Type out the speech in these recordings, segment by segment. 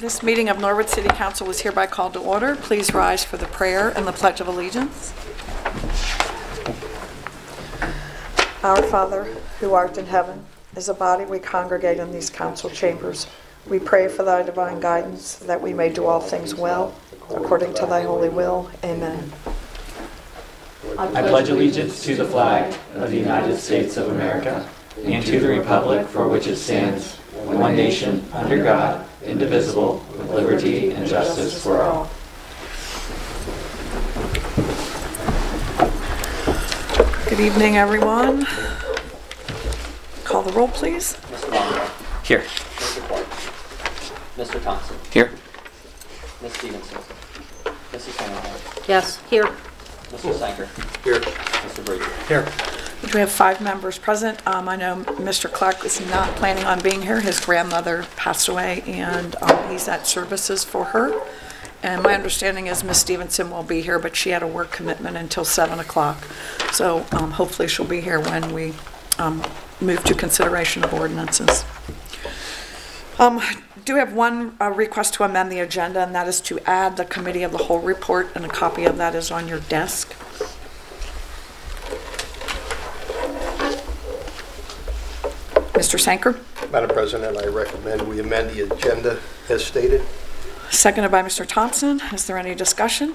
This meeting of Norwood City Council is hereby called to order. Please rise for the prayer and the Pledge of Allegiance. Our Father, who art in heaven, as a body we congregate in these council chambers. We pray for thy divine guidance, that we may do all things well, according to thy holy will. Amen. I pledge allegiance to the flag of the United States of America and to the republic for which it stands, one nation, under God, indivisible, with liberty and justice for all. Good evening, everyone. Call the roll, please. Mr. Longo. Here. Mr. Clark. Mr. Thompson. Here. Ms. Stevenson. Mrs. Hannah. Yes, here. Mr. Sanker. Here. Mr. Brady. Here. We have 5 members present. I know Mr. Clark is not planning on being here. His grandmother passed away, and he's at services for her. And my understanding is Ms. Stevenson will be here, but she had a work commitment until 7 o'clock. So hopefully she'll be here when we move to consideration of ordinances. Do have one request to amend the agenda, and that is to add the Committee of the Whole report, and a copy of that is on your desk. Mr. Sanker? Madam President, I recommend we amend the agenda as stated. Seconded by Mr. Thompson. Is there any discussion?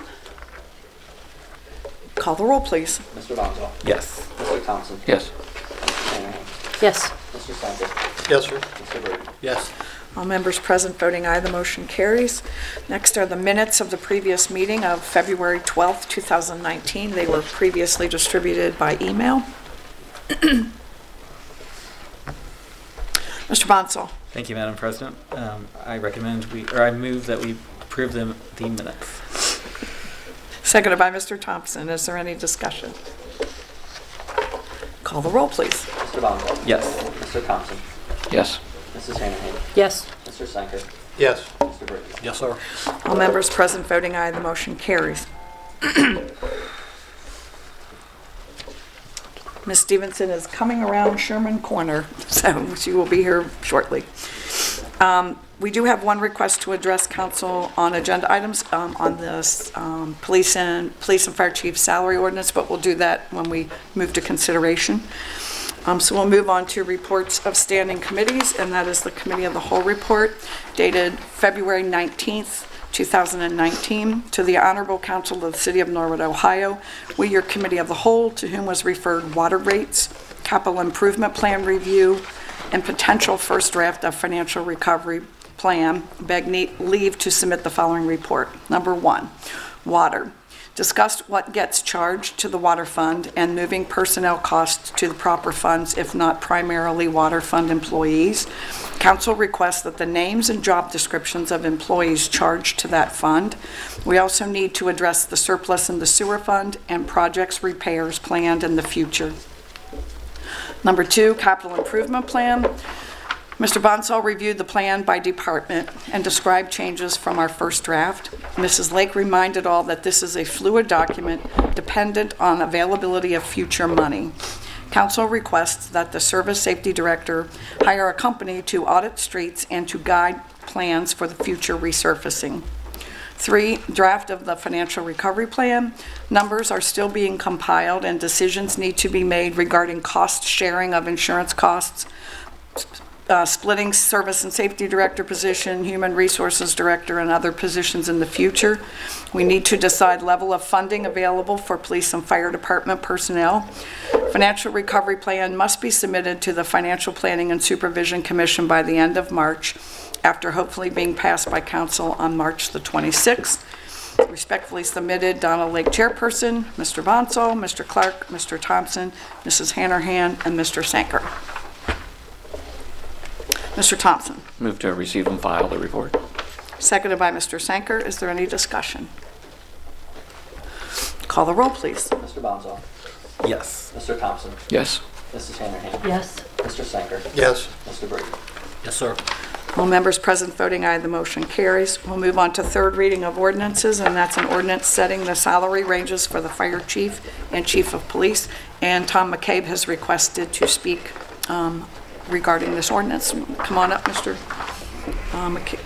Call the roll, please. Mr. Longo. Yes. Mr. Thompson. Yes. Mrs. Hannah. Yes. Mr. Sanker. Yes, sir. Mr. Brady. Yes. All members present voting aye, the motion carries. Next are the minutes of the previous meeting of February 12th, 2019. They were previously distributed by email. Mr. Bonsall. Thank you, Madam President. I move that we approve the minutes. Seconded by Mr. Thompson. Is there any discussion? Call the roll, please. Mr. Longo. Yes. Mr. Thompson. Yes. Mrs. Hannah. Yes. Mr. Sanker. Yes. Mr. Brady. Yes, sir. All members present voting aye, the motion carries. Ms. Stevenson is coming around Sherman Corner, so she will be here shortly. We do have one request to address council on agenda items on this police and fire chief salary ordinance, but we'll do that when we move to consideration. So we'll move on to reports of standing committees, and that is the Committee of the Whole report dated February 19th, 2019, to the Honorable Council of the City of Norwood, Ohio. We, your Committee of the Whole, to whom was referred water rates, capital improvement plan review, and potential first draft of financial recovery plan, beg leave to submit the following report. Number 1, water. Discussed what gets charged to the water fund and moving personnel costs to the proper funds, if not primarily water fund employees. Council requests that the names and job descriptions of employees charged to that fund. We also need to address the surplus in the sewer fund and projects repairs planned in the future. Number 2, capital improvement plan. Mr. Bonsall reviewed the plan by department and described changes from our first draft. Mrs. Lake reminded all that this is a fluid document dependent on availability of future money. Council requests that the Service Safety Director hire a company to audit streets and to guide plans for the future resurfacing. 3, draft of the financial recovery plan. Numbers are still being compiled and decisions need to be made regarding cost sharing of insurance costs, splitting Service and Safety Director position, Human Resources Director, and other positions in the future. We need to decide level of funding available for police and fire department personnel. Financial recovery plan must be submitted to the Financial Planning and Supervision Commission by the end of March, after hopefully being passed by Council on March the 26th. Respectfully submitted, Donna Lake Chairperson, Mr. Bonsall, Mr. Clark, Mr. Thompson, Mrs. Hannerhan, and Mr. Sanker. Mr. Thompson. Move to receive and file the report. Seconded by Mr. Sanker. Is there any discussion? Call the roll, please. Mr. Bonsall. Yes. Mr. Thompson. Yes. Mrs. Hannah. Yes. Mr. Sanker. Yes. Mr. Brady. Yes, sir. All members present voting aye, the motion carries. We'll move on to third reading of ordinances, and that's an ordinance setting the salary ranges for the fire chief and chief of police. And Tom McCabe has requested to speak regarding this ordinance. Come on up, Mr. McCabe.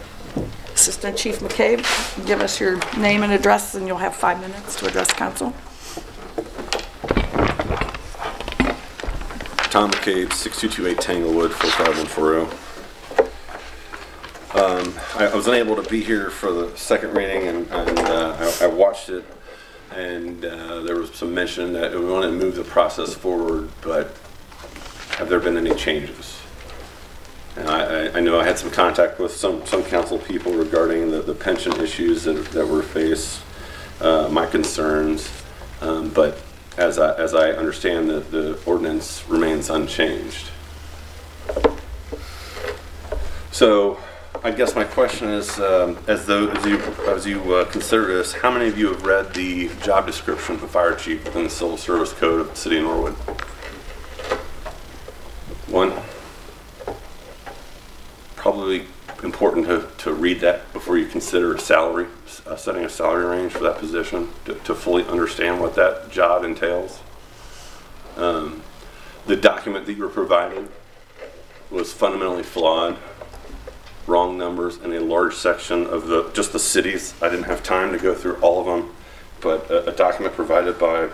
Assistant Chief McCabe, give us your name and address, and you'll have 5 minutes to address council. Tom McCabe, 6228 Tanglewood, 45140. I was unable to be here for the second reading, and I watched it, and there was some mention that we want to move the process forward, but have there been any changes? And I know I had some contact with some council people regarding the pension issues that were faced, my concerns, but as I understand, the ordinance remains unchanged. So I guess my question is, as you consider this, how many of you have read the job description of the fire chief within the Civil Service Code of the City of Norwood? One. Probably important to read that before you consider a salary, setting a salary range for that position, to fully understand what that job entails. The document that you were provided was fundamentally flawed. Wrong numbers in a large section of just the cities. I didn't have time to go through all of them, but a document provided by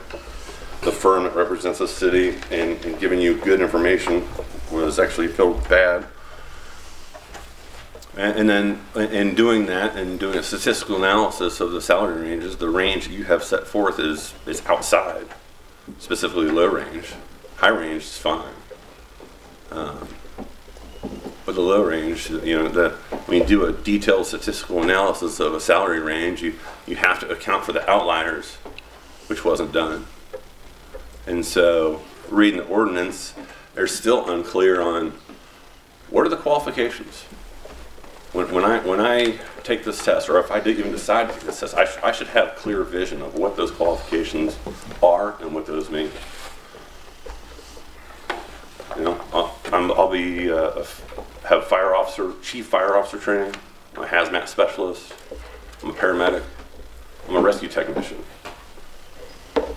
the firm that represents the city and giving you good information was actually filled bad. And then in doing that and doing a statistical analysis of the salary ranges, the range you have set forth is outside, specifically low range. High range is fine. But the low range, when you do a detailed statistical analysis of a salary range, you have to account for the outliers, which wasn't done. And so reading the ordinance, they're still unclear on what are the qualifications. When I take this test, or if I did even decide to take this test, I should have clear vision of what those qualifications are and what those mean. I'll be have chief fire officer training. I'm a hazmat specialist. I'm a paramedic. I'm a rescue technician.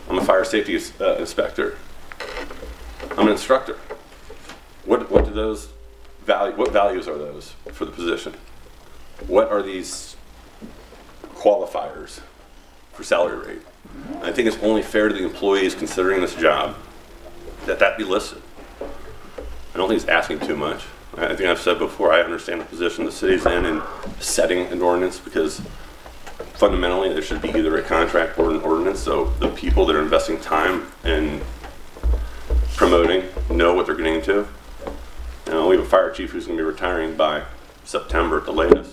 I'm a fire safety inspector. I'm an instructor. What values are those for the position? What are these qualifiers for salary rate? I think it's only fair to the employees considering this job that be listed. I don't think it's asking too much. I think I've said before, I understand the position the city's in setting an ordinance, because fundamentally there should be either a contract or an ordinance, so the people that are investing time in promoting know what they're getting into. We have a fire chief who's going to be retiring by September at the latest.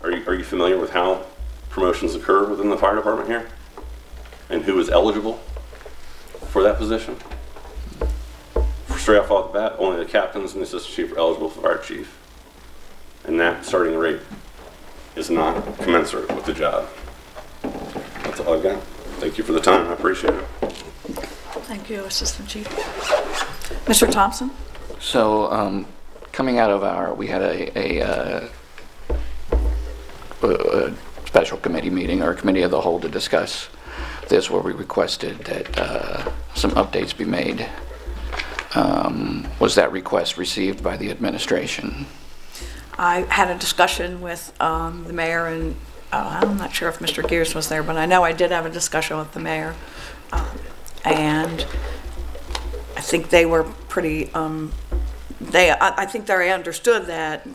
Are you familiar with how promotions occur within the fire department here? And who is eligible for that position? Straight off the bat, only the captains and the assistant chief are eligible for fire chief. And that starting rate is not commensurate with the job. That's all I've got. Thank you for the time. I appreciate it. Thank you, Assistant Chief. Mr. Thompson? So, coming out of we had a special committee meeting, or a committee of the whole, to discuss this, where we requested that some updates be made. Was that request received by the administration? I had a discussion with the mayor, and I'm not sure if Mr. Gears was there, but I know I did have a discussion with the mayor. And I think they were pretty, I think they understood that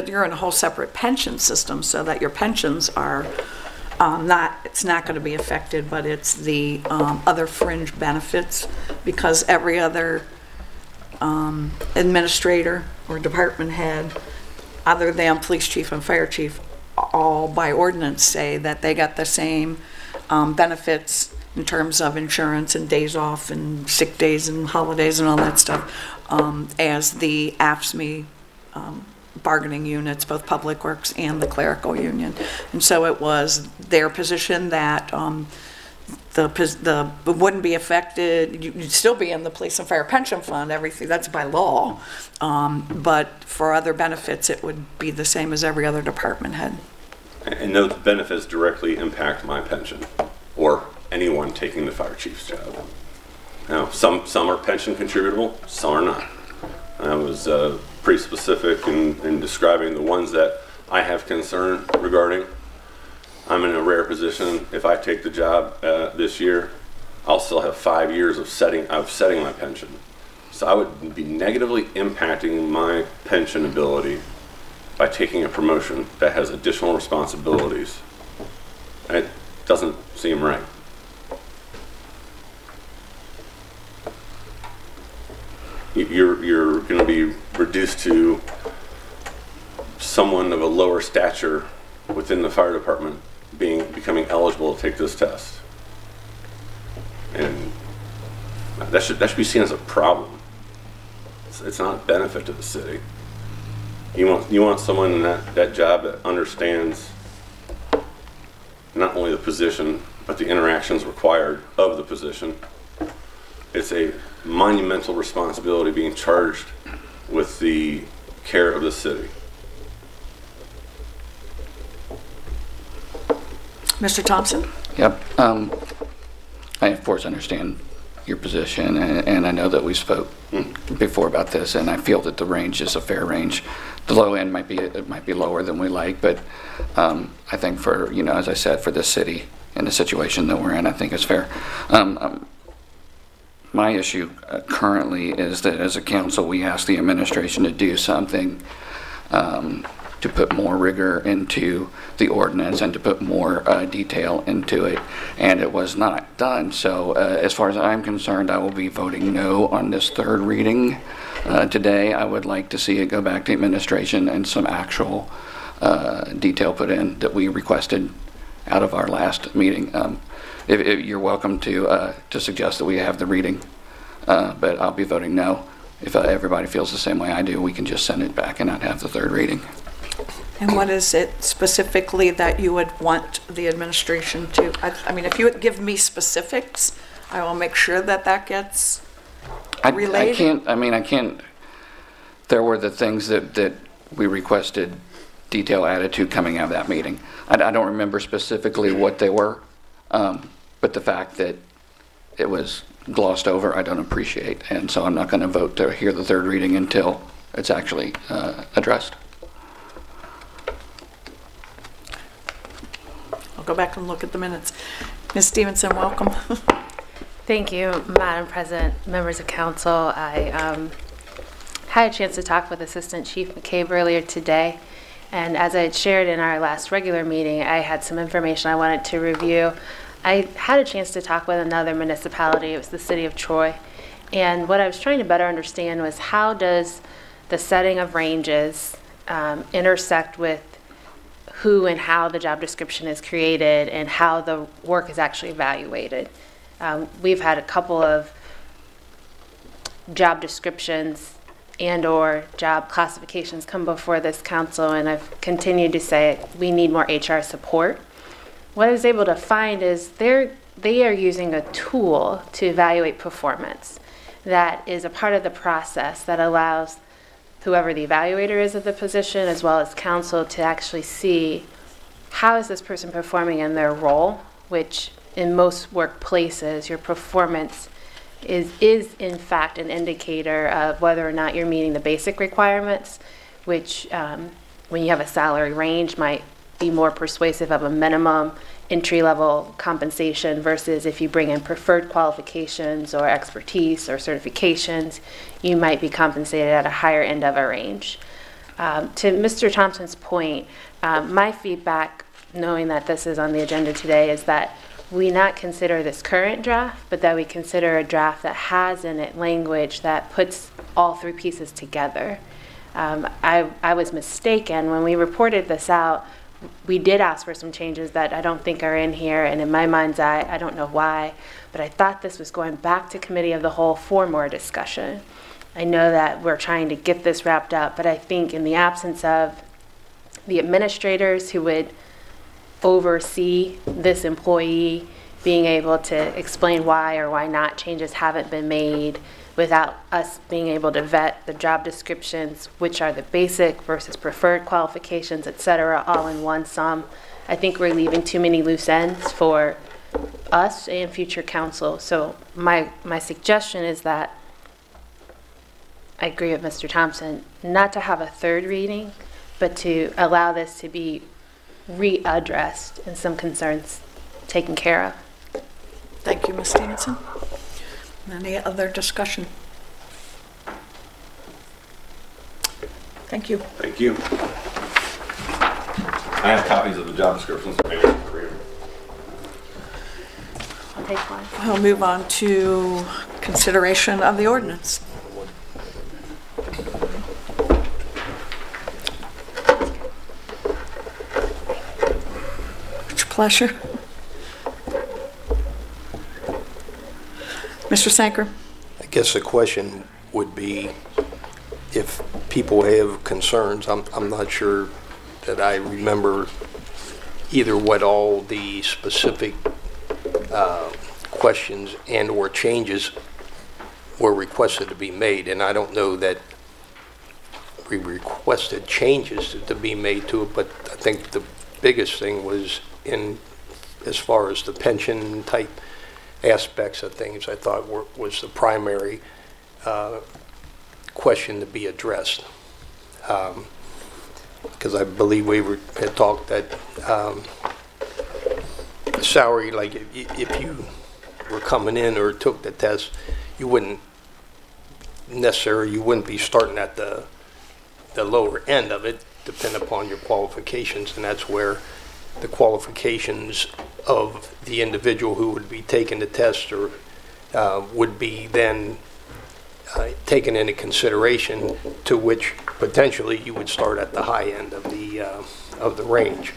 you're in a whole separate pension system, so that your pensions are it's not going to be affected, but it's the other fringe benefits, because every other administrator or department head, other than police chief and fire chief, all by ordinance say that they got the same benefits in terms of insurance and days off and sick days and holidays and all that stuff as the AFSCME bargaining units, both Public Works and the clerical union. And so it was their position that the wouldn't be affected. You'd still be in the police and fire pension fund, everything, that's by law. But for other benefits, it would be the same as every other department head. And those benefits directly impact my pension, or anyone taking the fire chief's job. Now, some are pension contributable, some are not. I was pretty specific in describing the ones that I have concern regarding. I'm in a rare position. If I take the job this year, I'll still have 5 years of setting my pension. So I would be negatively impacting my pension ability by taking a promotion that has additional responsibilities. And it doesn't seem right. You're going to be reduced to someone of a lower stature within the fire department becoming eligible to take this test. And that should be seen as a problem. It's not a benefit to the city. You want someone in that job that understands not only the position, but the interactions required of the position. It's a monumental responsibility being charged with the care of the city. Mr. Thompson? Yep. I, of course, understand your position, and I know that we spoke before about this, and I feel that the range is a fair range. The low end might be lower than we like, but I think for, as I said, for this city and the situation that we're in, I think it's fair. My issue currently is that as a council, we ask the administration to do something to put more rigor into the ordinance and to put more detail into it, and it was not done. So as far as I'm concerned, I will be voting no on this third reading today. I would like to see it go back to administration and some actual detail put in that we requested out of our last meeting. If you're welcome to suggest that we have the reading, but I'll be voting no. If everybody feels the same way I do, we can just send it back and not have the third reading. And what is it specifically that you would want the administration to, I mean, if you would give me specifics, I will make sure that gets relayed. I can't, there were the things that we requested detail added to coming out of that meeting. I don't remember specifically what they were, but the fact that it was glossed over, I don't appreciate. And so I'm not going to vote to hear the third reading until it's actually addressed. I'll go back and look at the minutes. Ms. Stevenson, welcome. Thank you, Madam President, members of council. I had a chance to talk with Assistant Chief McCabe earlier today, and as I had shared in our last regular meeting, I had some information I wanted to review. I had a chance to talk with another municipality. It was the city of Troy, and what I was trying to better understand was how does the setting of ranges intersect with who and how the job description is created and how the work is actually evaluated. We've had a couple of job descriptions and or job classifications come before this council, and I've continued to say we need more HR support. What I was able to find is they are using a tool to evaluate performance that is a part of the process that allows whoever the evaluator is of the position as well as council to actually see how is this person performing in their role, which in most workplaces your performance is in fact an indicator of whether or not you're meeting the basic requirements, which when you have a salary range might be more persuasive of a minimum entry-level compensation versus if you bring in preferred qualifications or expertise or certifications, you might be compensated at a higher end of a range. To Mr. Thompson's point, my feedback, knowing that this is on the agenda today, is that we not consider this current draft, but that we consider a draft that has in it language that puts all three pieces together. I was mistaken when we reported this out. We did ask for some changes that I don't think are in here, and in my mind's eye, I don't know why, but I thought this was going back to committee of the whole for more discussion. I know that we're trying to get this wrapped up, but I think in the absence of the administrators who would oversee this employee being able to explain why or why not changes haven't been made, without us being able to vet the job descriptions, which are the basic versus preferred qualifications, et cetera, all in one sum. I think we're leaving too many loose ends for us and future council. So my suggestion is that I agree with Mr. Thompson, not to have a third reading, but to allow this to be readdressed and some concerns taken care of. Thank you, Ms. Stevenson. Any other discussion? Thank you. Thank you. I have copies of the job descriptions. Maybe I can read them. I'll take one. We'll move on to consideration of the ordinance. It's your pleasure. Mr. Sanker? I guess the question would be if people have concerns. I'm not sure that I remember either what all the specific questions and or changes were requested to be made, and I don't know that we requested changes to be made to it, but I think the biggest thing was in as far as the pension type aspects of things, I thought was the primary question to be addressed. Because I believe we had talked that salary, like if you were coming in or took the test, you wouldn't be starting at the lower end of it, depending upon your qualifications, and that's where the qualifications of the individual who would be taking the test or would be then taken into consideration, to which potentially you would start at the high end of the range.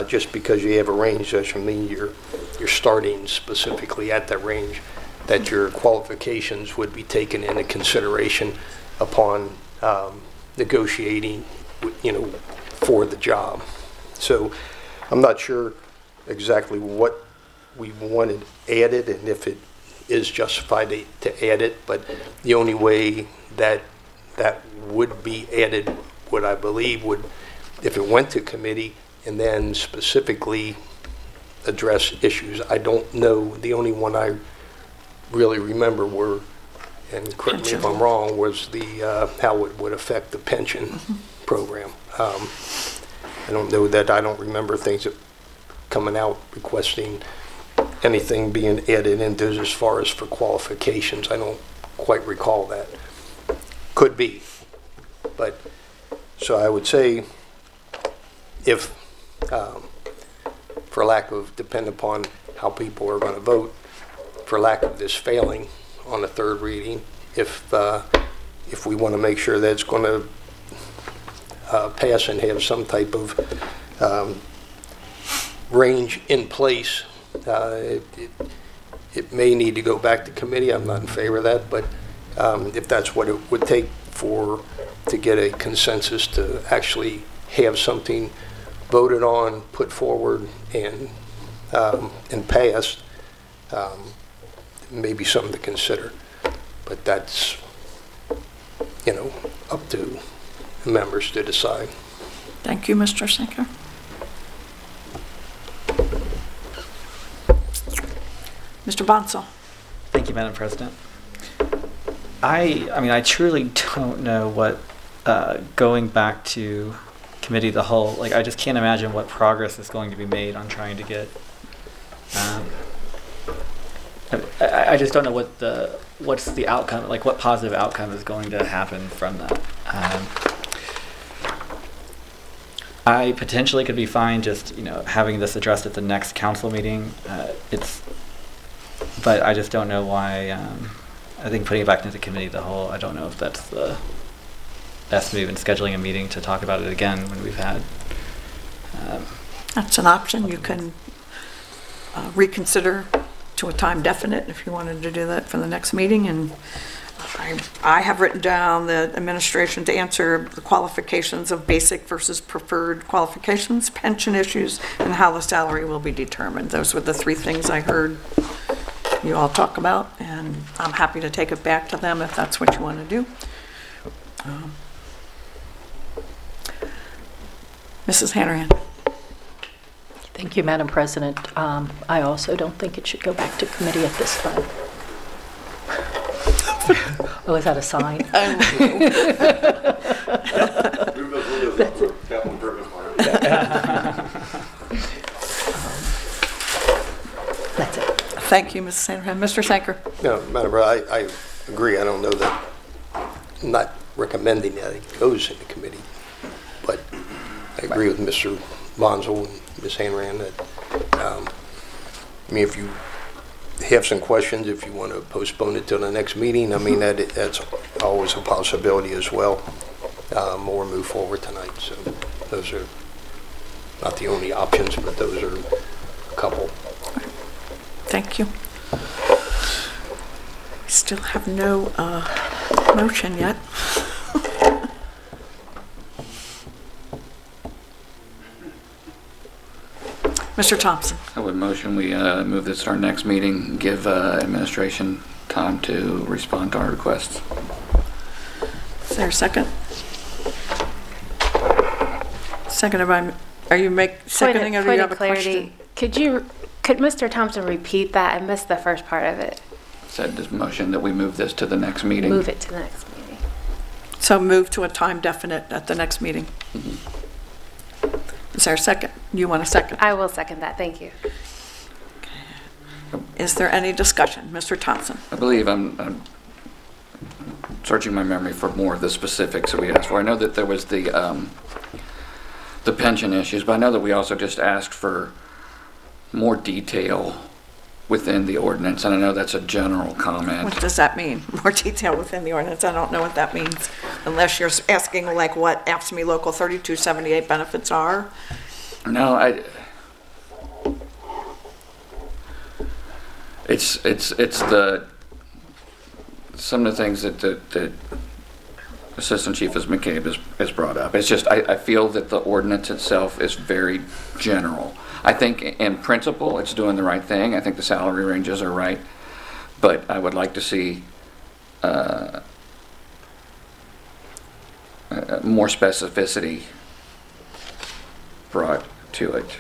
Just because you have a range doesn't mean you're starting specifically at that range, that your qualifications would be taken into consideration upon negotiating, for the job. So I'm not sure exactly what we wanted added and if it is justified to add it, but the only way that would be added, what I believe would, if it went to committee and then specifically address issues. I don't know, the only one I really remember were, and correct me if I'm wrong, was the how it would affect the pension program. I don't know that I don't remember things that coming out requesting anything being added into as far as for qualifications. I don't quite recall that. Could be. But so I would say if, for lack of, depend upon how people are going to vote, for lack of this failing on the third reading, if we want to make sure that it's going to pass and have some type of range in place, it may need to go back to committee. I'm not in favor of that, but if that's what it would take to get a consensus to actually have something voted on, put forward, and passed, maybe something to consider. But that's, up to members to decide. Thank you, Mr. Sinker. Mr. Bonsall. Thank you, Madam President. I truly don't know what going back to committee of the whole, I just can't imagine what progress is going to be made on trying to get. I just don't know what's the outcome, what positive outcome is going to happen from that. I potentially could be fine just having this addressed at the next council meeting. But I just don't know why. I think putting it back into committee of the whole, I don't know if that's the best move in scheduling a meeting to talk about it again when we've had. That's an option. You can reconsider to a time definite if you wanted to do that for the next meeting. And I have written down the administration to answer the qualifications of basic versus preferred qualifications, pension issues, and how the salary will be determined. Those were the three things I heard you all talk about, and I'm happy to take it back to them if that's what you want to do. Mrs. Hanrahan. Thank you, Madam President. I also don't think it should go back to committee at this time. Oh, is that a sign? That's it. Thank you, Mrs. Sandringham. Mr. Sanker? No, Madam President, I agree. I don't know that, I'm not recommending that it goes in the committee, but I agree with Mr. Bonzo and Ms. Hanran that, I mean, if you have some questions, if you want to postpone it till the next meeting, I mean, that's always a possibility as well, or move forward tonight. So those are not the only options, but those are a couple. Thank you. We still have no motion yet. Mr. Thompson? I would motion we move this to our next meeting, give administration time to respond to our requests. Is there a second? Seconded by, are you seconding it or do you have a question? Could Mr. Thompson repeat that? I missed the first part of it. Said this motion that we move this to the next meeting. Move it to the next meeting. So move to a time definite at the next meeting. Is there a second? You want a second? I will second that. Thank you. Is there any discussion? Mr. Thompson? I believe I'm searching my memory for more of the specifics that we asked for. I know that there was the pension issues, but I know that we also just asked for more detail within the ordinance, and I know that's a general comment. What does that mean? More detail within the ordinance? I don't know what that means, unless you're asking like what AFSCME Local 3278 benefits are. No, it's the some of the things that Assistant Chief McCabe has brought up. It's just I feel that the ordinance itself is very general. I think in principle it's doing the right thing. I think the salary ranges are right, but I would like to see more specificity brought to it.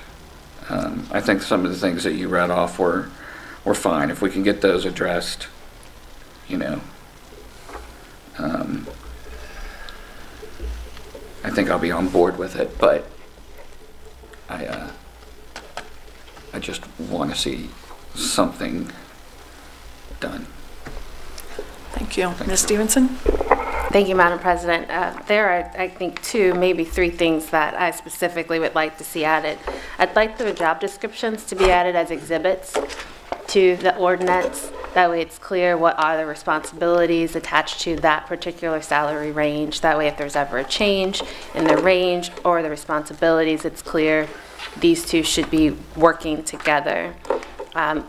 I think some of the things that you read off were fine. If we can get those addressed, you know, I think I'll be on board with it, but I just want to see something done. Thank you. Ms. Stevenson? Thank you, Madam President. There are, I think, 2, maybe 3 things that I specifically would like to see added. I'd like the job descriptions to be added as exhibits to the ordinance. That way it's clear what are the responsibilities attached to that particular salary range. That way if there's ever a change in the range or the responsibilities, it's clear these two should be working together.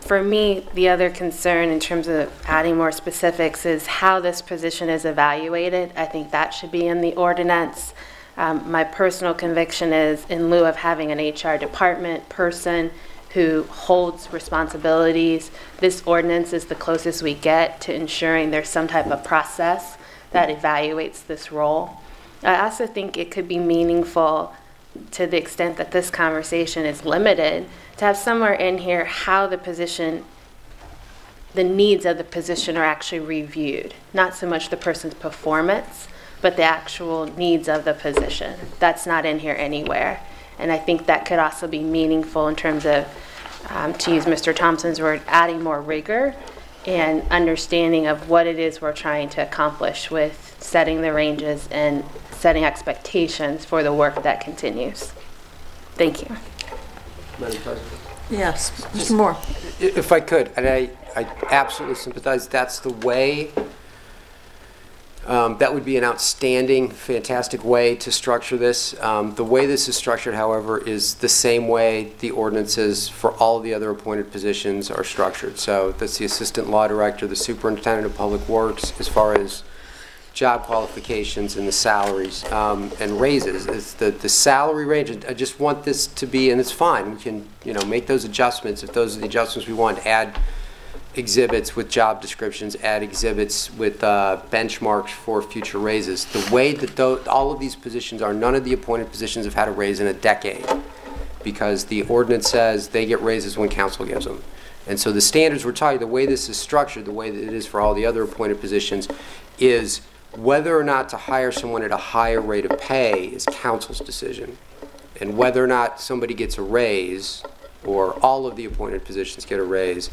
For me, the other concern in terms of adding more specifics is how this position is evaluated. I think that should be in the ordinance. My personal conviction is in lieu of having an HR department person who holds responsibilities, this ordinance is the closest we get to ensuring there's some type of process that evaluates this role. I also think it could be meaningful, to the extent that this conversation is limited, to have somewhere in here how the position, the needs of the position are actually reviewed. Not so much the person's performance, but the actual needs of the position. That's not in here anywhere. And I think that could also be meaningful in terms of, to use Mr. Thompson's word, adding more rigor and understanding of what it is we're trying to accomplish with setting the ranges and setting expectations for the work that continues. Thank you. Madam President? Yes, Mr. Moore. If I could, and I absolutely sympathize, that's the way, that would be an outstanding, fantastic way to structure this. The way this is structured, however, is the same way the ordinances for all the other appointed positions are structured. So that's the Assistant Law Director, the Superintendent of Public Works, as far as job qualifications and the salaries and raises. It's the salary range. I just want this to be, and it's fine, we can, you know, make those adjustments if those are the adjustments we want. Add exhibits with job descriptions, add exhibits with benchmarks for future raises. The way that all of these positions are, none of the appointed positions have had a raise in a decade, because the ordinance says they get raises when council gives them. And so the standards we're talking, the way this is structured, the way that it is for all the other appointed positions, is whether or not to hire someone at a higher rate of pay is council's decision. And whether or not somebody gets a raise, or all of the appointed positions get a raise,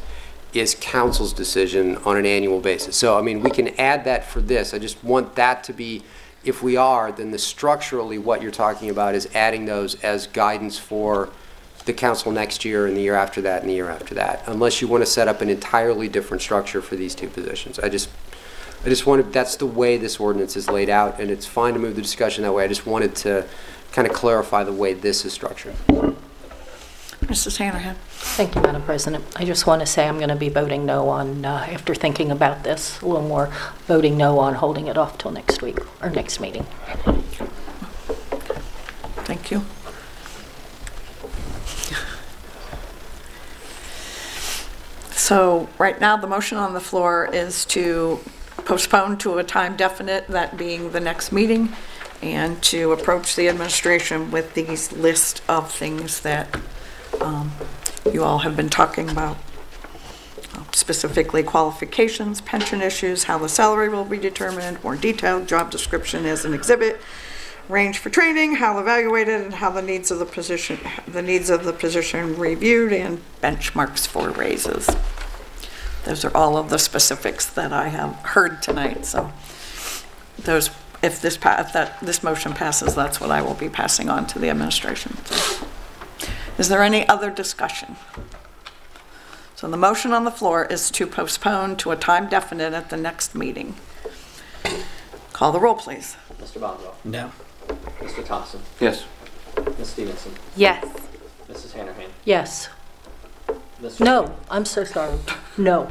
is council's decision on an annual basis. So, I mean, we can add that for this. I just want that to be, if we are, then structurally what you're talking about is adding those as guidance for the council next year and the year after that and the year after that, unless you want to set up an entirely different structure for these two positions. I just wanted, that's the way this ordinance is laid out, and it's fine to move the discussion that way. I just wanted to kind of clarify the way this is structured. Mrs. Hanahan. Thank you, Madam President. I just want to say I'm going to be voting no on, after thinking about this a little more, voting no on holding it off till next week, or next meeting. Thank you. So right now, the motion on the floor is to postpone to a time definite, that being the next meeting, and to approach the administration with these list of things that you all have been talking about, specifically qualifications, pension issues, how the salary will be determined, more detailed job description as an exhibit, range for training, how evaluated, and how the needs of the position reviewed, and benchmarks for raises. Those are all of the specifics that I have heard tonight. So those, if this motion passes, that's what I will be passing on to the administration. So, is there any other discussion? So the motion on the floor is to postpone to a time definite at the next meeting. Call the roll, please. Mr. Bonzo. No. Mr. Thompson. Yes. Ms. Stevenson. Yes. Mrs. Hanahan. Yes. Mr. No, I'm so sorry. No.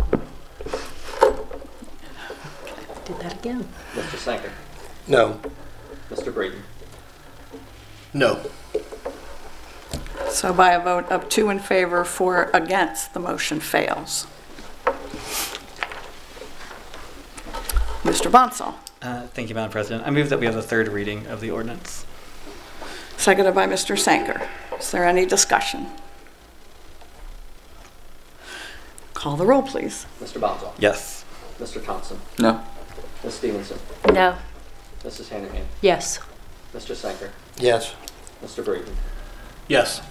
Did that again. Mr. Sanker. No. Mr. Breeden. No. So by a vote of 2 in favor, 4 against, the motion fails. Mr. Bonsall. Thank you, Madam President. I move that we have the third reading of the ordinance. Seconded by Mr. Sanker. Is there any discussion? Call the roll, please. Mr. Bonzo. Yes. Mr. Thompson. No. Ms. Stevenson. No. Mrs. Hanahan. Yes. Mr. Sanker. Yes. Mr. Breeden. Yes.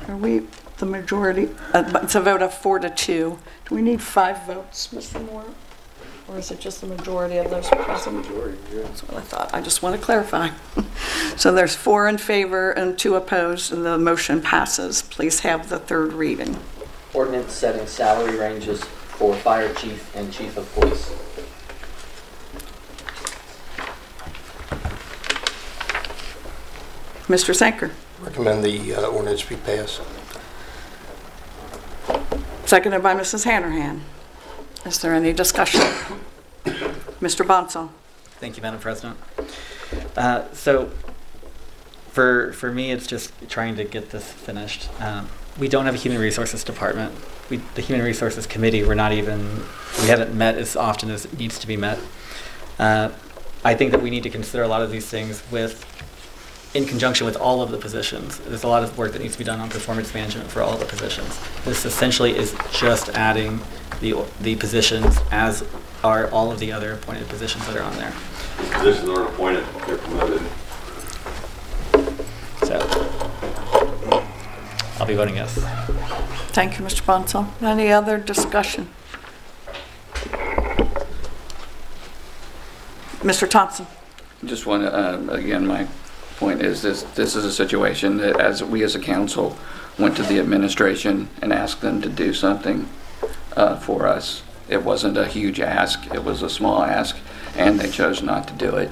Are we the majority? It's a vote of 4 to 2. Do we need 5 votes, Mr. Moore? Or is it just the majority of those present? Majority, yeah. That's what I thought. I just want to clarify. So there's 4 in favor and 2 opposed, and the motion passes. Please have the third reading. Ordinance setting salary ranges for fire chief and chief of police. Mr. Sanker. Recommend the ordinance be passed. Seconded by Mrs. Hanahan. Is there any discussion? Mr. Bonsall. Thank you, Madam President. So for me, it's just trying to get this finished. We don't have a human resources department. The human resources committee, we haven't met as often as it needs to be met. I think that we need to consider a lot of these things in conjunction with all of the positions. There's a lot of work that needs to be done on performance management for all of the positions. This essentially is just adding the positions as are all of the other appointed positions that are on there. These positions aren't appointed, they're promoted. So I'll be voting yes. Thank you, Mr. Bonsall. Any other discussion? Mr. Thompson. Just want to, again, my point is this is a situation that as we as a council went to the administration and asked them to do something for us. It wasn't a huge ask, it was a small ask, and they chose not to do it.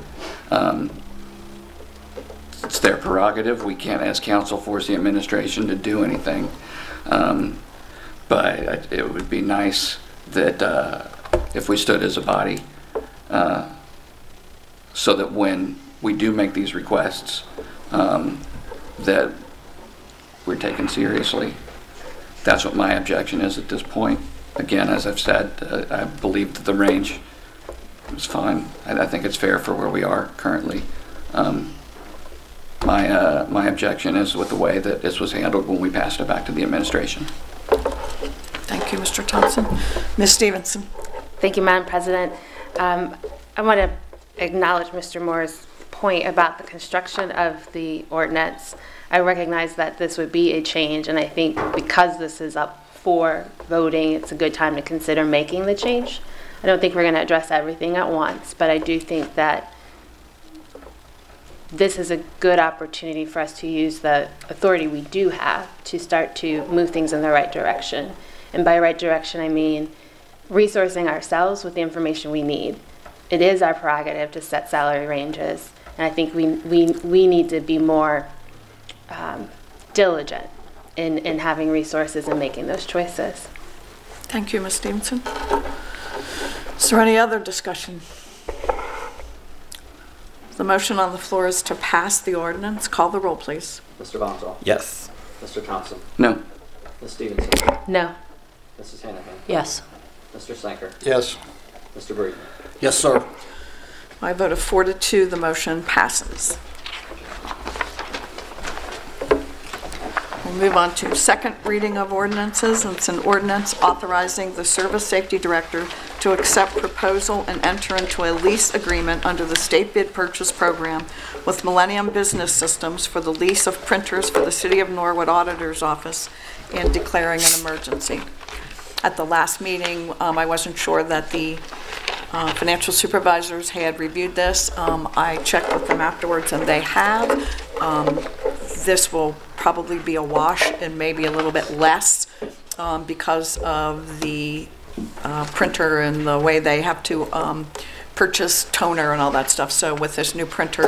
It's their prerogative. We can't, as council, force the administration to do anything. But it would be nice that if we stood as a body, so that when we do make these requests, that we're taken seriously. That's what my objection is at this point. Again, as I've said, I believe that the range is fine. I think it's fair for where we are currently. My my objection is with the way that this was handled when we passed it back to the administration. Thank you, Mr. Thompson. Ms. Stevenson. Thank you, Madam President. I want to acknowledge Mr. Moore's point about the construction of the ordinance. I recognize that this would be a change, and I think because this is up for voting, it's a good time to consider making the change. I don't think we're going to address everything at once, but I do think that this is a good opportunity for us to use the authority we do have to start to move things in the right direction. And by right direction, I mean resourcing ourselves with the information we need. It is our prerogative to set salary ranges, and I think we need to be more diligent in having resources and making those choices. Thank you, Ms. Stevenson. Is there any other discussion? The motion on the floor is to pass the ordinance. Call the roll, please. Mr. Bonzall. Yes. Mr. Thompson. No. Ms. Stevenson. No. Mrs. Hanahan. Yes. Mr. Sanker. Yes. Mr. Breeden. Yes, sir. By a vote of 4 to 2, the motion passes. We'll move on to second reading of ordinances. It's an ordinance authorizing the Service Safety Director to accept proposal and enter into a lease agreement under the State Bid Purchase Program with Millennium Business Systems for the lease of printers for the City of Norwood Auditor's Office and declaring an emergency. At the last meeting, I wasn't sure that the financial supervisors had reviewed this. I checked with them afterwards, and they have. This will probably be a wash and maybe a little bit less because of the printer and the way they have to purchase toner and all that stuff. So with this new printer,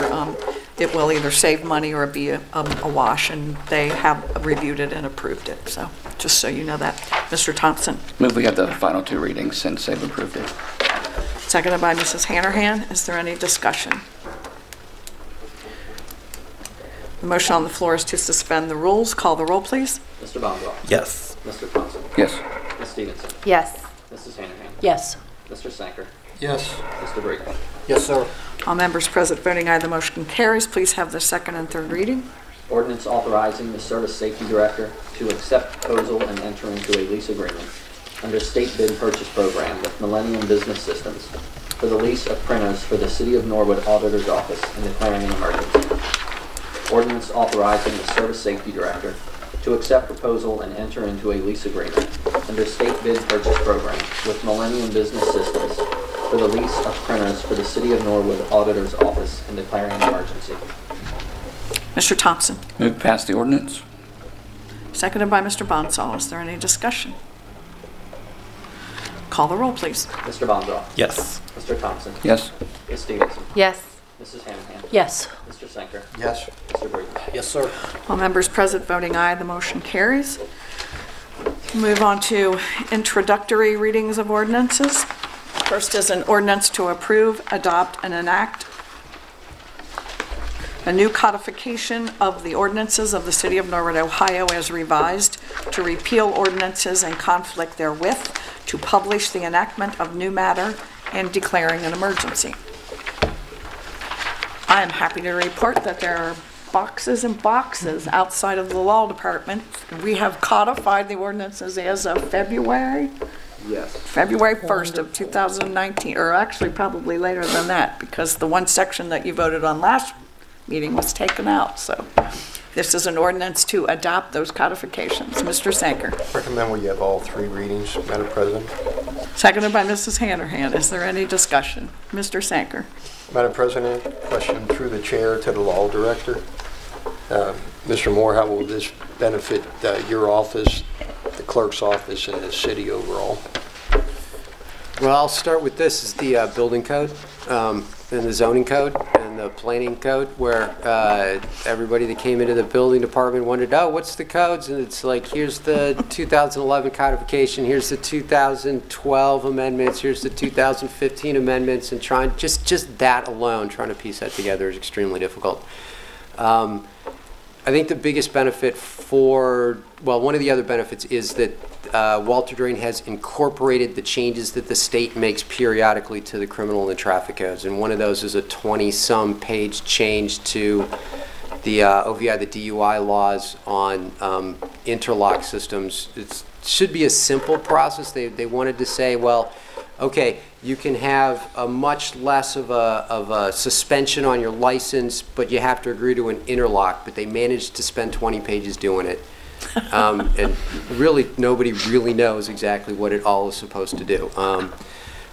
it will either save money or be a wash, and they have reviewed it and approved it. So just so you know that. Mr. Thompson. Move we have the final 2 readings since they've approved it. Seconded by Mrs. Hanahan. Is there any discussion? The motion on the floor is to suspend the rules. Call the roll, please. Mr. Bonzall. Yes. Mr. Thompson. Yes. Ms. Stevenson. Yes. Mrs. Hanahan. Yes. Mr. Sanker. Yes. Mr. Breeden. Yes, sir. All members present voting aye, the motion carries. Please have the second and third reading. Ordinance authorizing the Service Safety Director to accept proposal and enter into a lease agreement under State Bid Purchase Program with Millennium Business Systems for the lease of printers for the City of Norwood Auditor's Office and declaring an emergency. Ordinance authorizing the Service Safety Director to accept proposal and enter into a lease agreement under State Bid Purchase Program with Millennium Business Systems for the lease of printers for the City of Norwood Auditor's Office and declaring an emergency. Mr. Thompson. Move to pass the ordinance. Seconded by Mr. Bonsall. Is there any discussion? Call the roll, please. Mr. Bonzall. Yes. Mr. Thompson. Yes. Ms. Stevenson. Yes. Mrs. Hanahan. Yes. Mr. Sanker. Yes. Mr. Breeden. Yes, sir. All members present voting aye, the motion carries. Move on to introductory readings of ordinances. First is an ordinance to approve, adopt, and enact a new codification of the ordinances of the City of Norwood, Ohio as revised, to repeal ordinances in conflict therewith, to publish the enactment of new matter, and declaring an emergency. I am happy to report that there are boxes and boxes outside of the law department. We have codified the ordinances as of February? Yes. February 1st of 2019, or actually probably later than that, because the one section that you voted on last meeting was taken out. So this is an ordinance to adopt those codifications. Mr. Sanker. Recommend we have all 3 readings, Madam President. Seconded by Mrs. Hanahan. Is there any discussion? Mr. Sanker. Madam President, question through the chair to the law director. Mr. Moore, how will this benefit your office, the clerk's office, and the city overall? Well, I'll start with this, is the building code and the zoning code and the planning code, where everybody that came into the building department wondered, oh, what's the codes? And it's like, here's the 2011 codification, here's the 2012 amendments, here's the 2015 amendments, and trying, just that alone, trying to piece that together is extremely difficult. I think the biggest benefit one of the other benefits is that Walter Drain has incorporated the changes that the state makes periodically to the criminal and the traffic codes. And one of those is a 20-some page change to the OVI, the DUI laws on interlock systems. It should be a simple process. They wanted to say, well, okay, you can have a much less of a suspension on your license, but you have to agree to an interlock. But they managed to spend 20 pages doing it. And really, nobody really knows exactly what it all is supposed to do.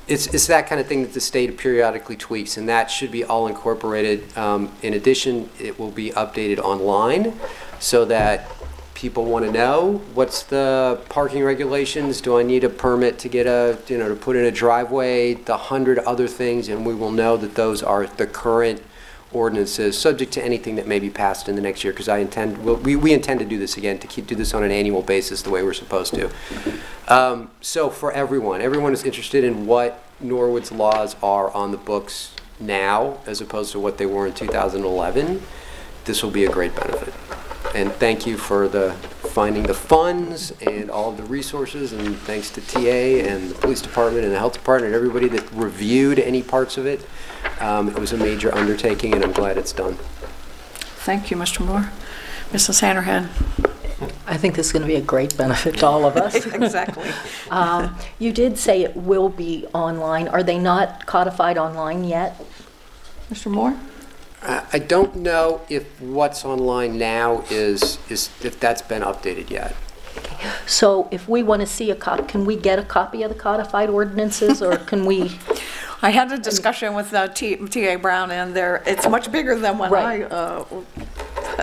It's that kind of thing that the state periodically tweaks, and that should be all incorporated. In addition, it will be updated online so that people want to know what's the parking regulations. Do I need a permit to get to put in a driveway? The 100 other things, and we will know that those are the current ordinances, subject to anything that may be passed in the next year. Because we intend to do this again, to do this on an annual basis the way we're supposed to. So for everyone is interested in what Norwood's laws are on the books now, as opposed to what they were in 2011. This will be a great benefit. And thank you for finding the funds and all of the resources, and thanks to TA and the police department and the health department and everybody that reviewed any parts of it. It was a major undertaking, and I'm glad it's done. Thank you, Mr. Moore. Mrs. Hanrahan. I think this is going to be a great benefit to all of us. Exactly. You did say it will be online. Are they not codified online yet? Mr. Moore? I don't know if what's online now is if that's been updated yet. So if we want to see a copy, can we get a copy of the codified ordinances, or can we? I had a discussion with T.A. Brown, and it's much bigger than when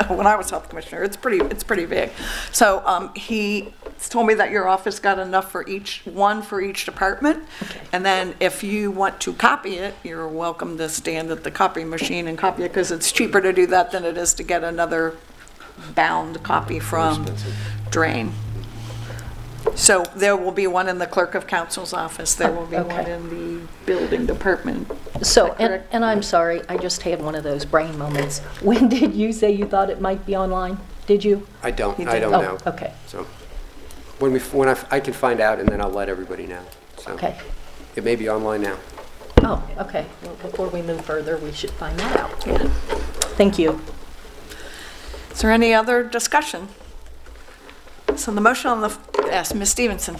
when I was health commissioner. It's pretty big. So he told me that your office got enough for each department. Okay. And then if you want to copy it, you're welcome to stand at the copy machine and copy it, because it's cheaper to do that than it is to get another bound copy from Drain. So there will be one in the clerk of council's office. There will be one in the building department. So, and I'm sorry, I just had one of those brain moments. When did you say you thought it might be online? Did you? I don't You did? know. Okay. So when I can find out, and then I'll let everybody know. So Okay. it may be online now. Oh, okay. Well, before we move further, we should find that out. Yeah. Thank you. Is there any other discussion? So the motion on the, yes, Ms. Stevenson.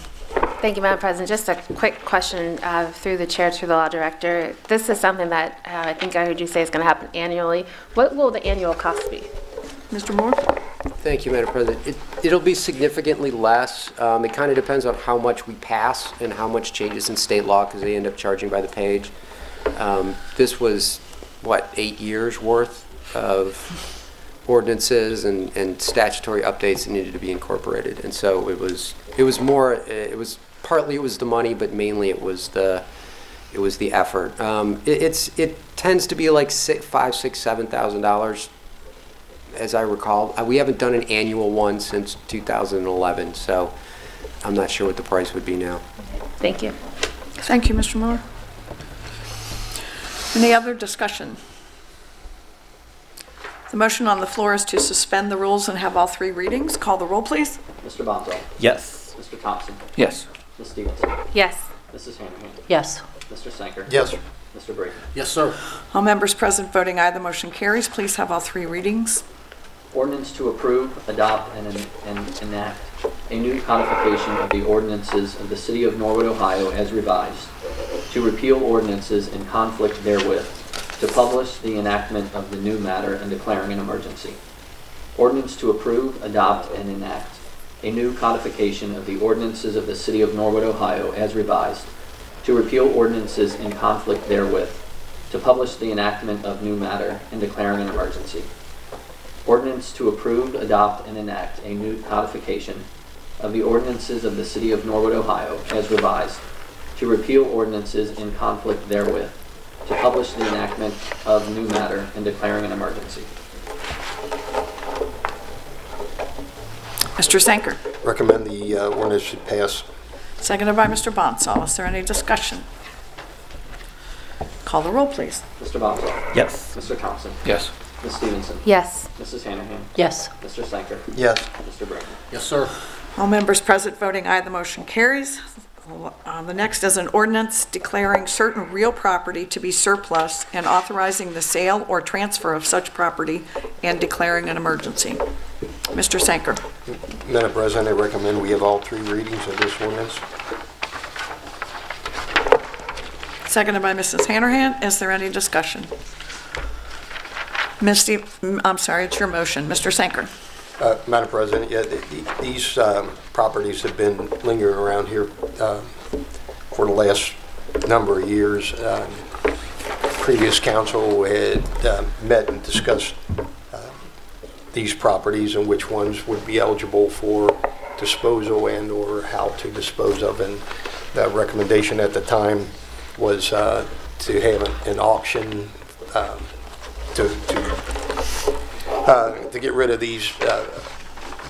Thank you, Madam President. Just a quick question through the chair to the law director. This is something that I think I heard you say is going to happen annually. What will the annual cost be? Mr. Moore? Thank you, Madam President. It'll be significantly less. It kind of depends on how much we pass and how much changes in state law, because they end up charging by the page. This was, 8 years worth of ordinances and statutory updates that needed to be incorporated. And so it was partly it was the money, but mainly it was the effort. It tends to be like $5,000, $6,000, $7,000, as I recall. We haven't done an annual one since 2011, so I'm not sure what the price would be now. Thank you. Thank you, Mr. Moore. Any other discussion? The motion on the floor is to suspend the rules and have all 3 readings. Call the roll, please. Mr. Bonzo. Yes. Mr. Thompson. Yes. Ms. Stevenson. Yes. Mrs. Hanrahan. Yes. Mr. Sanker. Yes. Mr. Brady. Yes, sir. All members present voting aye, the motion carries. Please have all 3 readings. Ordinance to approve, adopt, and enact a new codification of the ordinances of the City of Norwood, Ohio as revised, to repeal ordinances in conflict therewith, to publish the enactment of the new matter and declaring an emergency. Ordinance to approve, adopt, and enact a new codification of the ordinances of the City of Norwood, Ohio as revised, to repeal ordinances in conflict therewith, to publish the enactment of new matter and declaring an emergency. Ordinance to approve, adopt, and enact a new codification of the ordinances of the City of Norwood, Ohio as revised, to repeal ordinances in conflict therewith, to publish the enactment of new matter and declaring an emergency. Mr. Sanker. Recommend the ordinance should pass. Seconded by Mr. Bonsall. Is there any discussion? Call the roll, please. Mr. Bonzo. Yes. Mr. Thompson. Yes. Ms. Stevenson. Yes. Mrs. Hanrahan. Yes. Mr. Sanker. Yes. Mr. Brady. Yes, sir. All members present voting aye, the motion carries. The next is an ordinance declaring certain real property to be surplus and authorizing the sale or transfer of such property and declaring an emergency. Mr. Sanker. Madam President, I recommend we have all 3 readings of this ordinance. Seconded by Mrs. Hanrahan. Is there any discussion? I'm sorry, it's your motion. Mr. Sanker. Madam President, yeah, these properties have been lingering around here for the last number of years. Previous council had met and discussed these properties and which ones would be eligible for disposal and or how to dispose of. And the recommendation at the time was to have an auction to get rid of these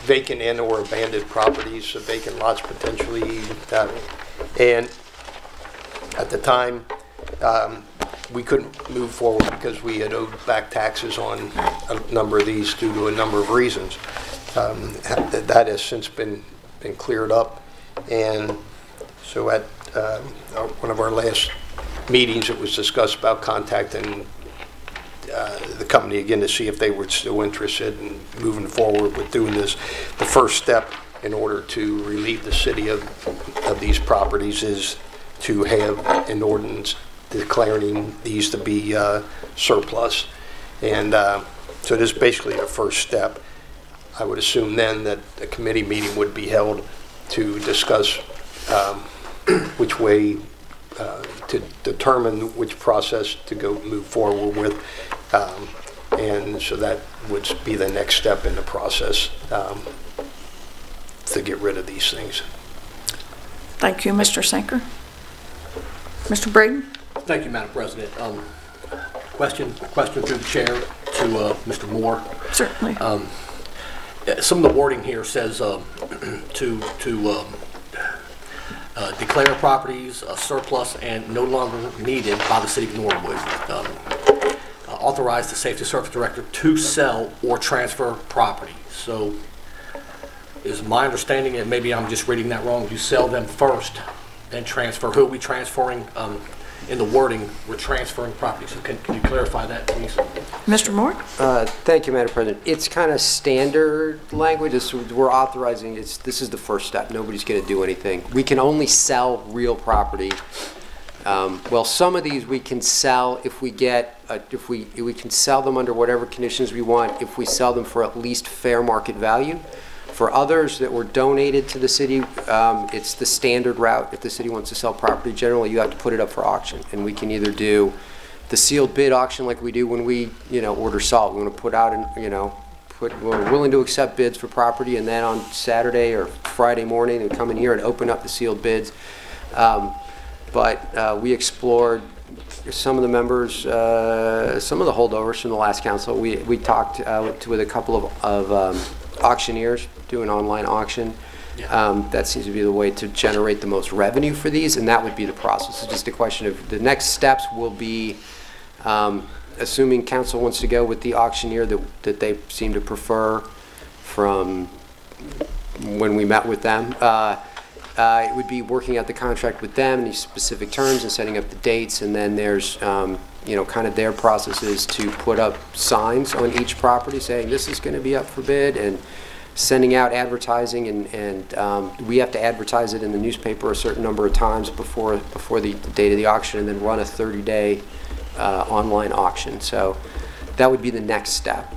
vacant and or abandoned properties, vacant lots potentially. And at the time, we couldn't move forward because we had owed back taxes on a number of these due to a number of reasons. That has since been cleared up. And so at one of our last meetings, it was discussed about contacting the company again to see if they were still interested in moving forward with doing this. The first step in order to relieve the city of these properties is to have an ordinance declaring these to be surplus. And so this is basically the first step. I would assume then that a committee meeting would be held to discuss which way to determine which process to go move forward with. And so that would be the next step in the process to get rid of these things. Thank you, Mr. Sanker. Mr. Braden. Thank you, Madam President. Question through the chair to Mr. Moore. Certainly. Some of the wording here says to declare properties surplus and no longer needed by the city of Norwood. Authorize the Safety Service Director to sell or transfer property. So is my understanding, and maybe I'm just reading that wrong, you sell them first, then transfer. Who are we transferring? In the wording, we're transferring property. So can you clarify that, please? Mr. Moore? Thank you, Madam President. It's kind of standard language. We're authorizing, this is the first step. Nobody's going to do anything. We can only sell real property. Well, some of these we can sell if we get, we can sell them under whatever conditions we want if we sell them for at least fair market value. For others that were donated to the city, it's the standard route. If the city wants to sell property, generally you have to put it up for auction. And we can either do the sealed bid auction like we do when we, order salt. We want to put out, we're willing to accept bids for property, and then on Saturday or Friday morning, they come in here and open up the sealed bids. But we explored some of the members, some of the holdovers from the last council. We talked with a couple of auctioneers, do an online auction. That seems to be the way to generate the most revenue for these, and that would be the process. It's just a question of the next steps will be, assuming council wants to go with the auctioneer that they seem to prefer from when we met with them. It would be working out the contract with them and these specific terms and setting up the dates, and then there's kind of their processes to put up signs on each property saying this is going to be up for bid, and sending out advertising, and we have to advertise it in the newspaper a certain number of times before the date of the auction, and then run a 30-day online auction. So that would be the next step.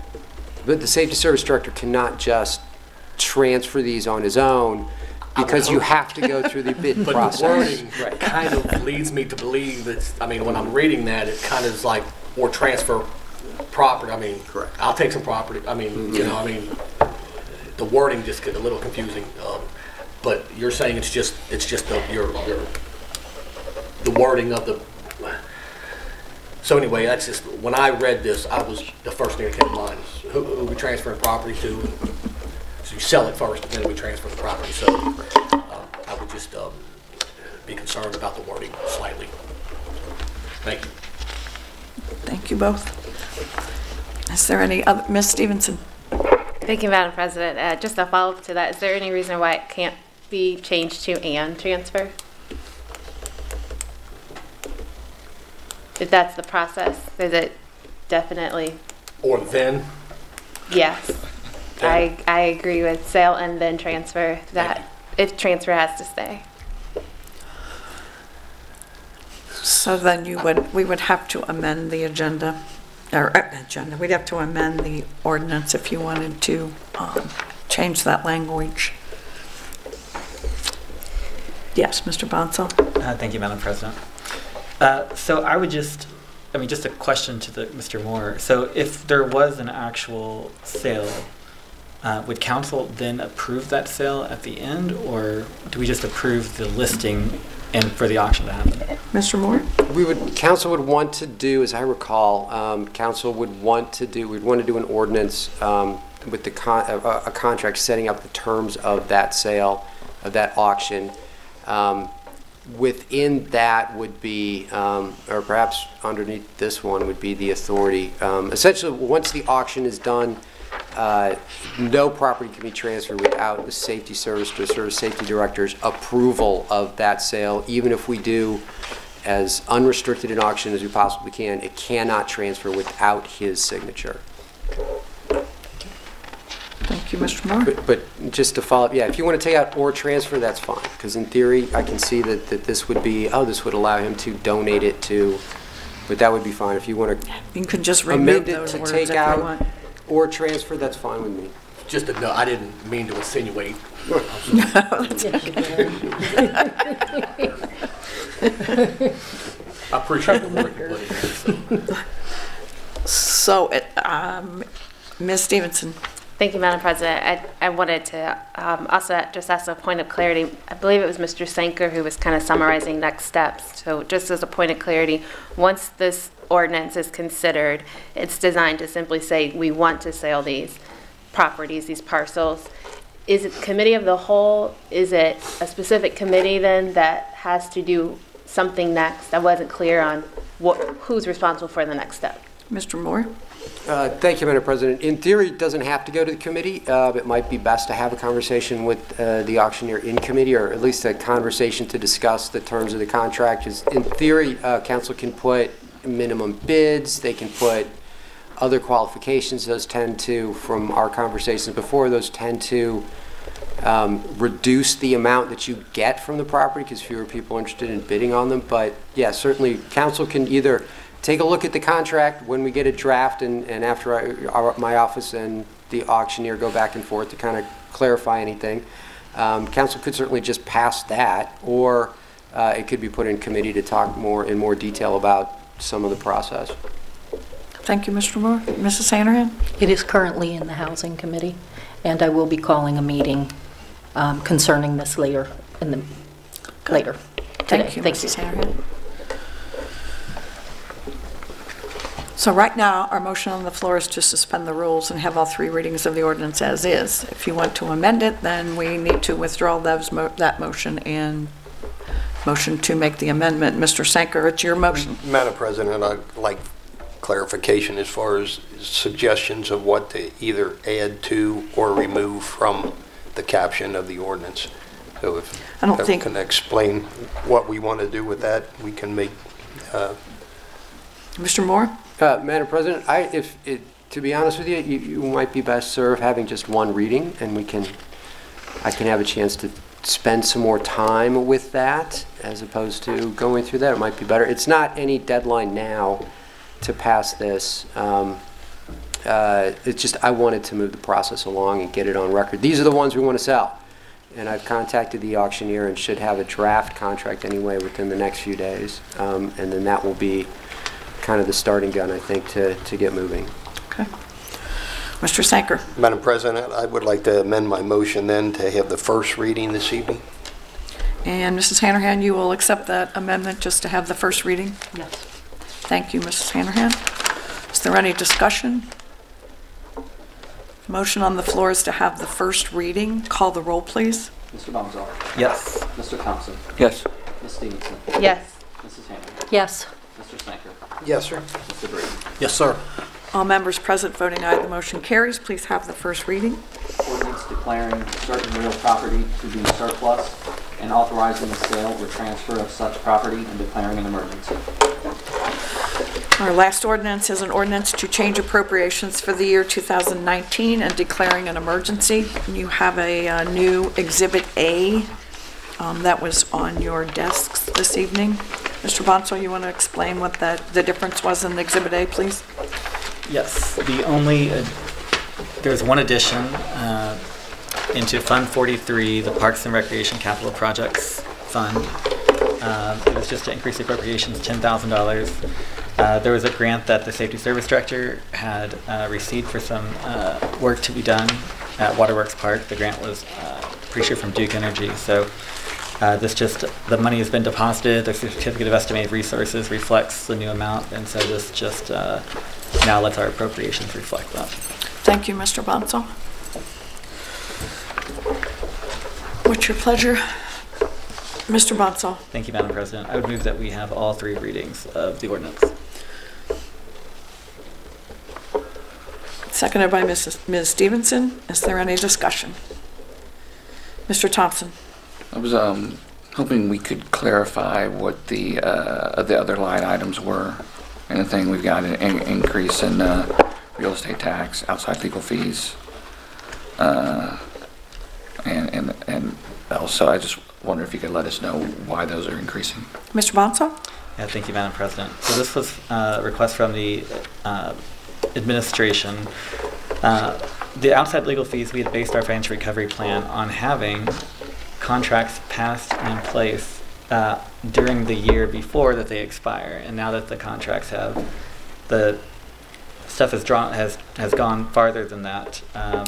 But the Safety Service Director cannot just transfer these on his own, because you have to go through the bid process. But the wording kind of leads me to believe that, when I'm reading that, it kind of is like, or transfer property. Correct. I'll take some property. The wording just gets a little confusing. But you're saying it's just the wording of the. So anyway, that's just, when I read this, the first thing that came to mind is who we transferring property to. So you sell it first, and then we transfer the property. So I would just be concerned about the wording slightly. Thank you. Thank you both. Is there any other? Ms. Stevenson? Thank you, Madam President. Just a follow-up to that, is there any reason why it can't be changed to and transfer? if that's the process, is it definitely, Or then, yes. I agree with sale and then transfer, that if transfer has to stay. So then we would have to amend the agenda, we'd have to amend the ordinance if you wanted to change that language. Yes, Mr. Bonsall? Thank you, Madam President. So I would just a question to Mr. Moore. So if there was an actual sale, would council then approve that sale at the end, or do we just approve the listing and for the auction to happen? Mr. Moore? Council would want to do, as I recall, council would want to do, we'd want to do an ordinance with a contract setting up the terms of that sale, of that auction. Within that would be, or perhaps underneath this one would be the authority. Essentially, once the auction is done, no property can be transferred without the safety service to service safety director's approval of that sale. Even if we do as unrestricted an auction as we possibly can, it cannot transfer without his signature. Thank you, Mr. Moore. But just to follow up, yeah, if you want to take out or transfer, that's fine. Because in theory, I can see that this would be, this would allow him to donate it to, but that would be fine. If you want to You can just remove amend it those to words take if you out want. or transfer, that's fine with me. just to know, I didn't mean to insinuate. I appreciate the work you put in there. So, Ms. Stevenson? Thank you, Madam President. I wanted to also just ask a point of clarity. I believe it was Mr. Sanker who was kind of summarizing next steps. So just as a point of clarity, once this ordinance is considered, it's designed to simply say we want to sell these properties, these parcels. Is it committee of the whole? Is it a specific committee then that has to do something next? I wasn't clear on who's responsible for the next step. Mr. Moore? Thank you, Madam President. In theory, it doesn't have to go to the committee. It might be best to have a conversation with the auctioneer in committee, or at least a conversation to discuss the terms of the contract. In theory, council can put minimum bids. They can put other qualifications. Those tend to, from our conversations before, those tend to reduce the amount that you get from the property because fewer people are interested in bidding on them. But yeah, certainly council can either take a look at the contract when we get a draft, and after my office and the auctioneer go back and forth to kind of clarify anything. Council could certainly just pass that, or it could be put in committee to talk in more detail about some of the process. Thank you, Mr. Moore. Mrs. Hanrahan? It is currently in the Housing Committee, and I will be calling a meeting concerning this later today. Thank you, Mrs. Hanrahan. So right now, our motion on the floor is to suspend the rules and have all three readings of the ordinance as is. If you want to amend it, then we need to withdraw that motion and motion to make the amendment. Mr. Sanker, it's your motion. Madam President, I'd like clarification as far as suggestions of what to either add to or remove from the caption of the ordinance. So if I can explain what we want to do with that, we can make... Mr. Moore? Madam President, to be honest with you, you might be best served having just one reading, and I can have a chance to spend some more time with that as opposed to going through that. It might be better. It's not any deadline now to pass this. It's just I wanted to move the process along and get it on record. These are the ones we want to sell, and I've contacted the auctioneer and should have a draft contract anyway within the next few days, and then that will be kind of the starting gun, I think, to get moving. Okay. Mr. Sanker. Madam President, I would like to amend my motion then to have the first reading this evening. And Mrs. Hanrahan, you will accept that amendment just to have the first reading? Yes. Thank you, Mrs. Hanrahan. Is there any discussion? Motion on the floor is to have the first reading. Call the roll, please. Mr. Bonsall. Yes. Mr. Thompson. Yes. Ms. Stevenson. Yes. Mrs. Hanrahan. Yes. Mr. Sanker. Yes, sir. Mr. Brady. Yes, sir. All members present voting aye, the motion carries. Please have the first reading. Ordinance declaring certain real property to be surplus and authorizing the sale or transfer of such property and declaring an emergency. Our last ordinance is an ordinance to change appropriations for the year 2019 and declaring an emergency. You have a new Exhibit A that was on your desks this evening. Mr. Bonsall, you want to explain what the difference was in Exhibit A, please? Yes, there's one addition into Fund 43, the Parks and Recreation Capital Projects Fund. It was just to increase the appropriations $10,000. There was a grant that the Safety Service Director had received for some work to be done at Waterworks Park. The grant was pretty sure from Duke Energy. So the money has been deposited. The Certificate of Estimated Resources reflects the new amount, and so this just now lets our appropriations reflect that. Thank you, Mr. Bonsall. What's your pleasure? Mr. Bonsall. Thank you, Madam President. I would move that we have all 3 readings of the ordinance. Seconded by Ms. Stevenson. Is there any discussion? Mr. Thompson. I was hoping we could clarify what the other line items were. Anything we've got an increase in real estate tax, outside legal fees, and also I just wonder if you could let us know why those are increasing. Mr. Bonsall? Yeah, thank you, Madam President. So this was a request from the administration. The outside legal fees, we had based our financial recovery plan on having contracts passed in place during the year before that they expire. And now that the contracts the stuff has gone farther than that,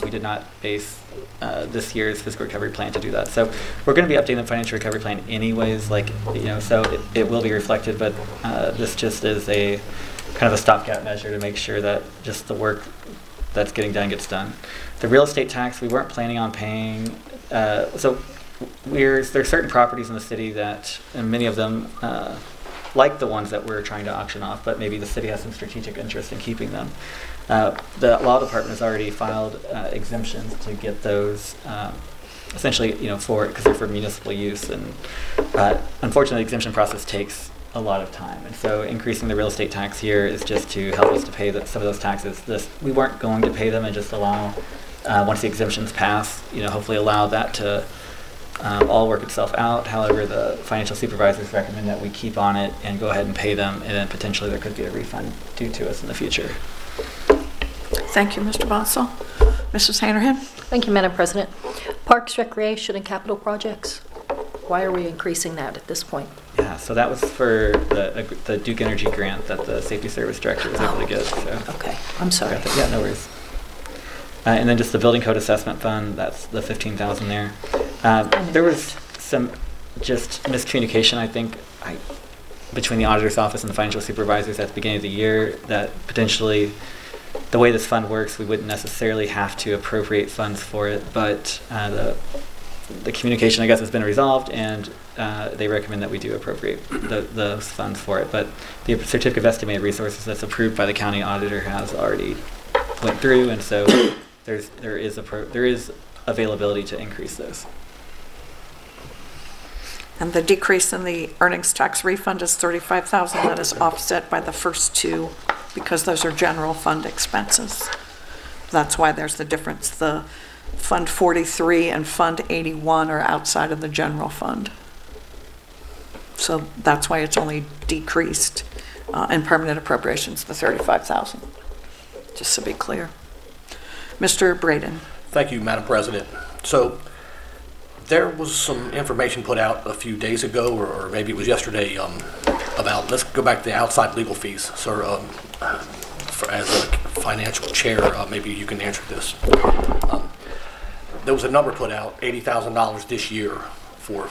we did not base this year's fiscal recovery plan to do that. So we're going to be updating the financial recovery plan anyways, so it will be reflected, but this just is a kind of a stopgap measure to make sure that just the work that's getting done gets done. The real estate tax, we weren't planning on paying, so there's certain properties in the city that, and many of them, like the ones that we're trying to auction off, but maybe the city has some strategic interest in keeping them. The law department has already filed exemptions to get those, essentially, because they're for municipal use, and unfortunately, the exemption process takes a lot of time, and so increasing the real estate tax here is just to help us to pay some of those taxes. We weren't going to pay them and just allow, once the exemptions pass, hopefully allow that to all work itself out. However, the financial supervisors recommend that we keep on it and go ahead and pay them, and then potentially there could be a refund due to us in the future. Thank you, Mr. Bonsall. Mrs. Hanrahan? Thank you, Madam President. Parks, Recreation, and Capital Projects. Why are we increasing that at this point? Yeah, so that was for the Duke Energy grant that the Safety Service Director was able to get. So. Okay, I'm sorry. Yeah, no worries. And then just the Building Code Assessment Fund, that's the $15,000 there. There was some just miscommunication, I think, between the auditor's office and the financial supervisors at the beginning of the year, that potentially the way this fund works, we wouldn't necessarily have to appropriate funds for it, but the communication, I guess, has been resolved, and they recommend that we do appropriate those funds for it. But the Certificate of Estimated Resources that's approved by the county auditor has already went through, and so there is availability to increase those. And the decrease in the earnings tax refund is $35,000. That is offset by the first 2 because those are general fund expenses. That's why there's the difference. The Fund 43 and Fund 81 are outside of the general fund. So that's why it's only decreased in permanent appropriations, the $35,000, just to be clear. Mr. Braden. Thank you, Madam President. So there was some information put out a few days ago, or maybe it was yesterday, about, let's go back to the outside legal fees. So as a financial chair, maybe you can answer this. There was a number put out, $80,000 this year for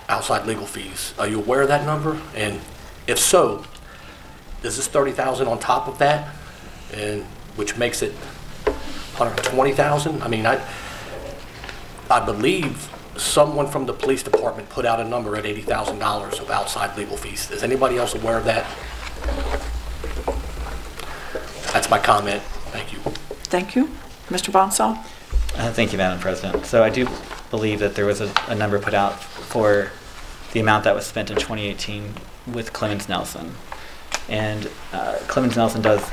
outside legal fees. Are you aware of that number? And if so, is this $30,000 on top of that, and which makes it $120,000? I mean, I believe someone from the police department put out a number at $80,000 of outside legal fees. Is anybody else aware of that? That's my comment. Thank you. Thank you. Mr. Bonsall? Thank you, Madam President. So I do believe that there was a number put out for the amount that was spent in 2018 with Clemens Nelson. And Clemens Nelson does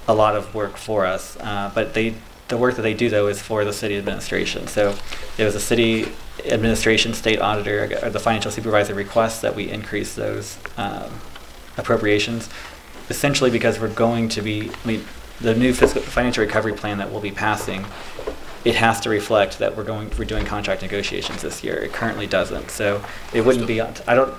a lot of work for us, but the work that they do, though, is for the city administration. So it was the city administration, state auditor, or the financial supervisor requests that we increase those appropriations, essentially because we're going to be, the new financial recovery plan that we'll be passing, it has to reflect that we're doing contract negotiations this year. It currently doesn't, so it wouldn't be. I'll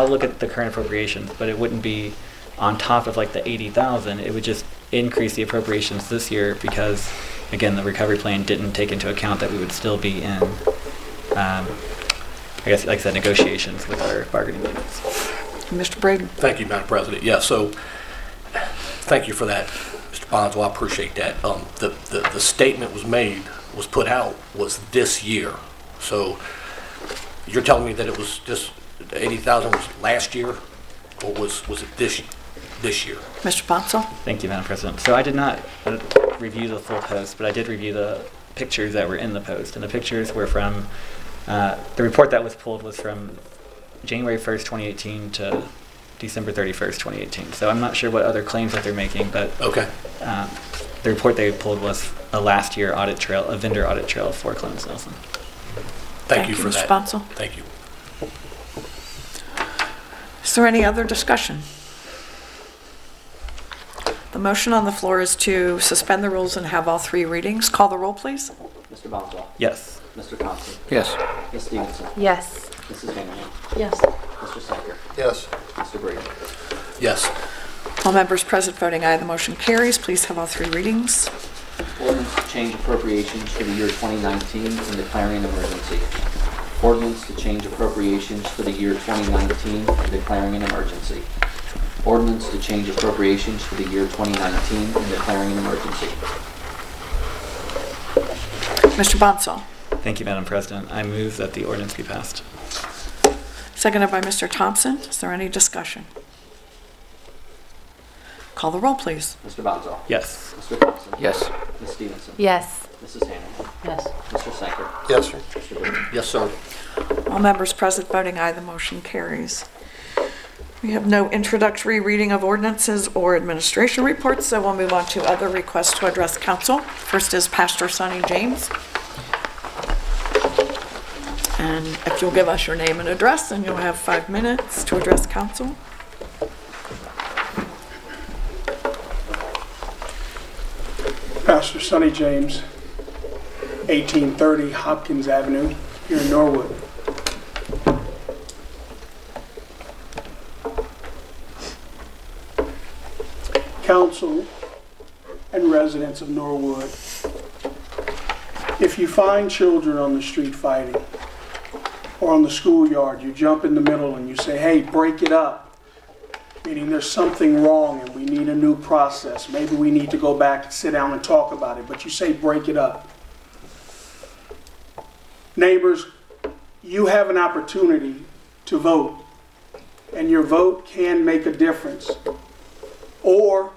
look at the current appropriations, but it wouldn't be on top of like the 80,000. It would just increase the appropriations this year because, again, the recovery plan didn't take into account that we would still be in, I guess, like I said, negotiations with our bargaining units. Mr. Braden. Thank you, Madam President. Yeah, so thank you for that, Mr. Bonzo. I appreciate that. The statement was put out this year. So you're telling me that it was just 80,000 was last year, or was it this year? Mr. Bonzo. Thank you, Madam President. So I did not review the full post, but I did review the pictures that were in the post, and the pictures were from the report that was pulled was from January 1st, 2018 to December 31st, 2018. So I'm not sure what other claims that they're making, but okay. The report they pulled was a last year audit trail, a vendor audit trail for Clemens Nelson. Thank you for Mr. that. Bonzo. Thank you. Is there any other discussion? The motion on the floor is to suspend the rules and have all three readings. Call the roll, please. Mr. Bonzo. Yes. Mr. Thompson. Yes. Ms. Stevenson. Yes. Mrs. Hanneman. Yes. Mr. Sanker. Yes. Mr. Brady. Yes. All members present voting aye, the motion carries. Please have all three readings. Ordinance to change appropriations for the year 2019 and declaring an emergency. Ordinance to change appropriations for the year 2019 and declaring an emergency. Ordinance to change appropriations for the year 2019 and declaring an emergency. Mr. Bonzo. Thank you, Madam President. I move that the ordinance be passed. Seconded by Mr. Thompson. Is there any discussion? Call the roll, please. Mr. Bonzo. Yes. Mr. Thompson. Yes. Ms. Stevenson. Yes. Mrs. Hanneman. Yes. Mr. Sanker. Yes, sir. Mr. Brady. Yes, sir. All members present voting aye, the motion carries. We have no introductory reading of ordinances or administration reports, so we'll move on to other requests to address council. First is Pastor Sonny James. And if you'll give us your name and address, then you'll have 5 minutes to address council. Pastor Sonny James, 1830 Hopkins Avenue, here in Norwood. Council and residents of Norwood, if you find children on the street fighting or on the schoolyard, you jump in the middle and you say, hey, break it up. Meaning there's something wrong and we need a new process. Maybe we need to go back and sit down and talk about it, but you say break it up. Neighbors, you have an opportunity to vote, and your vote can make a difference. Or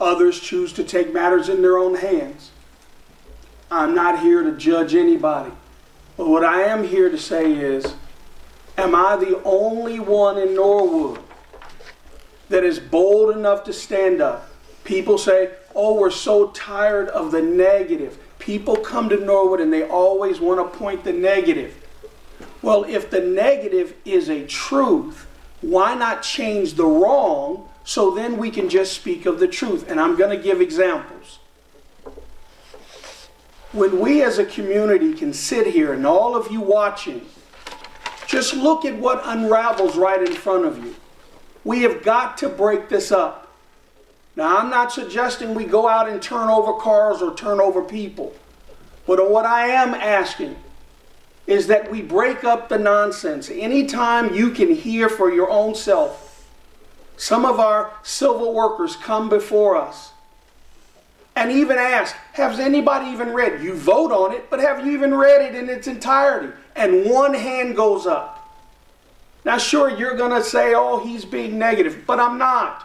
others choose to take matters in their own hands. I'm not here to judge anybody, but what I am here to say is, am I the only one in Norwood that is bold enough to stand up? People say, oh, we're so tired of the negative. People come to Norwood and they always want to point the negative. Well, if the negative is a truth, why not change the wrong so then we can just speak of the truth? And I'm going to give examples. When we as a community can sit here, and all of you watching, just look at what unravels right in front of you. We have got to break this up. Now, I'm not suggesting we go out and turn over cars or turn over people. But what I am asking is that we break up the nonsense. Anytime you can hear for your own self, some of our civil workers come before us and even ask, has anybody even read? You vote on it, but have you even read it in its entirety? And one hand goes up. Now, sure, you're going to say, oh, he's being negative, but I'm not.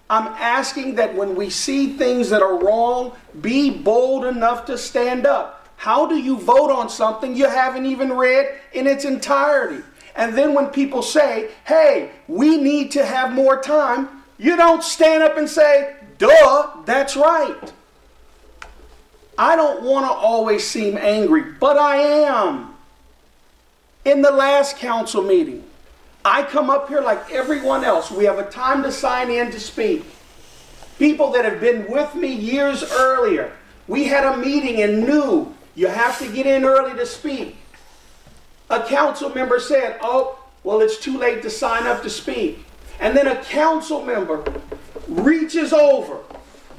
I'm asking that when we see things that are wrong, be bold enough to stand up. How do you vote on something you haven't even read in its entirety? And then when people say, hey, we need to have more time, you don't stand up and say, duh, that's right. I don't want to always seem angry, but I am. In the last council meeting, I come up here like everyone else. We have a time to sign in to speak. People that have been with me years earlier, we had a meeting and knew you have to get in early to speak. A council member said, oh, well, it's too late to sign up to speak. And then a council member reaches over,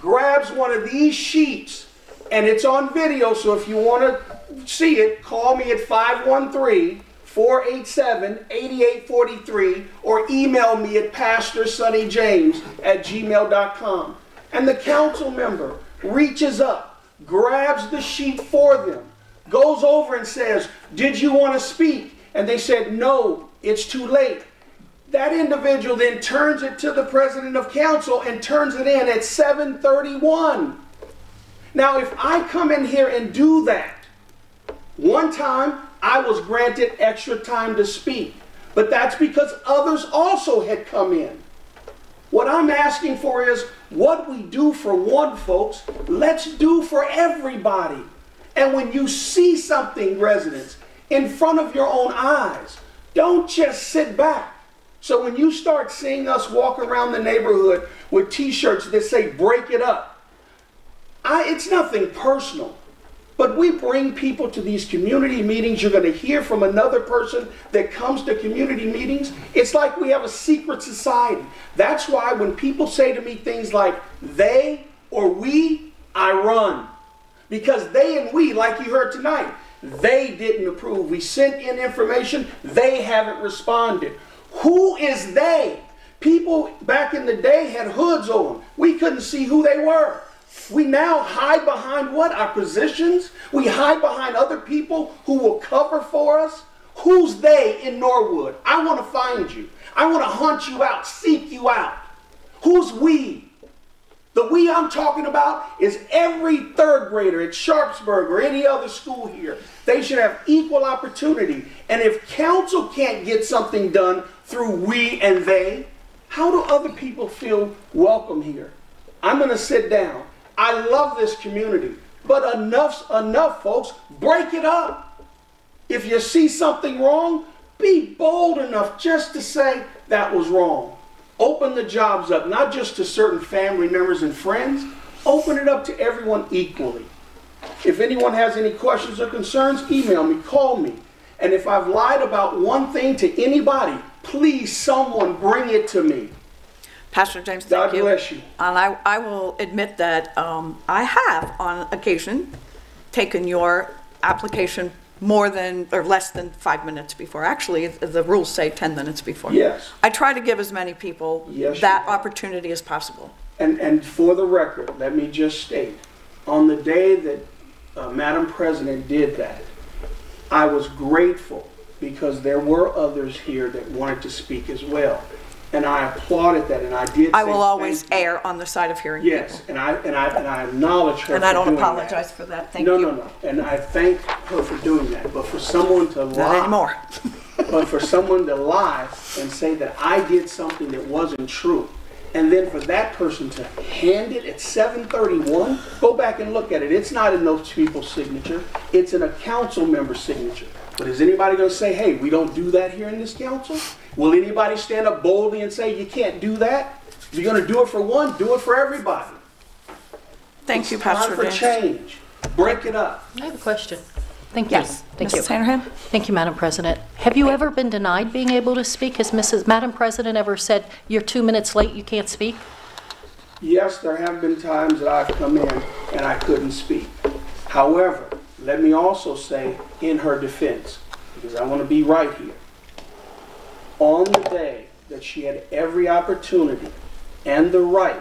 grabs one of these sheets, and it's on video, so if you want to see it, call me at 513-487-8843 or email me at pastorsonnyjames@gmail.com. And the council member reaches up, grabs the sheet for them, goes over and says, did you want to speak? And they said, no, it's too late. That individual then turns it to the president of council and turns it in at 7:31. Now, if I come in here and do that, one time I was granted extra time to speak, but that's because others also had come in. What I'm asking for is what we do for one, folks, let's do for everybody. And when you see something, residents, in front of your own eyes, don't just sit back. So when you start seeing us walk around the neighborhood with t-shirts that say break it up, it's nothing personal, but we bring people to these community meetings. You're going to hear from another person that comes to community meetings. It's like we have a secret society. That's why when people say to me things like they or we, I run. Because they and we, like you heard tonight, they didn't approve. We sent in information, they haven't responded. Who is they? People back in the day had hoods on. We couldn't see who they were. We now hide behind what? Our positions? We hide behind other people who will cover for us? Who's they in Norwood? I want to find you. I want to hunt you out, seek you out. Who's we? The we I'm talking about is every third grader at Sharpsburg or any other school here. They should have equal opportunity. And if council can't get something done through we and they, how do other people feel welcome here? I'm going to sit down. I love this community, but enough's enough, folks. Break it up. If you see something wrong, be bold enough just to say that was wrong. Open the jobs up, not just to certain family members and friends. Open it up to everyone equally. If anyone has any questions or concerns, email me, call me. And if I've lied about one thing to anybody, please someone bring it to me. Pastor James, thank you. God bless you. And I will admit that I have, on occasion, taken your application more than or less than 5 minutes before. Actually, the rules say 10 minutes before. Yes. I try to give as many people that opportunity as possible. And for the record, let me just state, on the day that Madam President did that, I was grateful because there were others here that wanted to speak as well. And I applauded that, and I did. I will always err on the side of hearing people. Yes, and I acknowledge her. And for I don't doing apologize that. for that. Thank you. No. And I thank her for doing that. But for someone to lie. Not anymore. But for someone to lie and say that I did something that wasn't true, and then for that person to hand it at 7:31, go back and look at it. It's not in those people's signature. It's in a council member's signature. But is anybody going to say, hey, we don't do that here in this council? Will anybody stand up boldly and say, you can't do that? If you're going to do it for one, do it for everybody. Thank you, Pastor James. It's time for change. Break it up. I have a question. Thank you. Yes. Thank Mrs. you. Hanrahan? Thank you, Madam President. Have you ever been denied being able to speak? Has Madam President ever said, you're 2 minutes late, you can't speak? Yes, there have been times that I've come in and I couldn't speak. However, let me also say in her defense, because I want to be right here, on the day that she had every opportunity and the right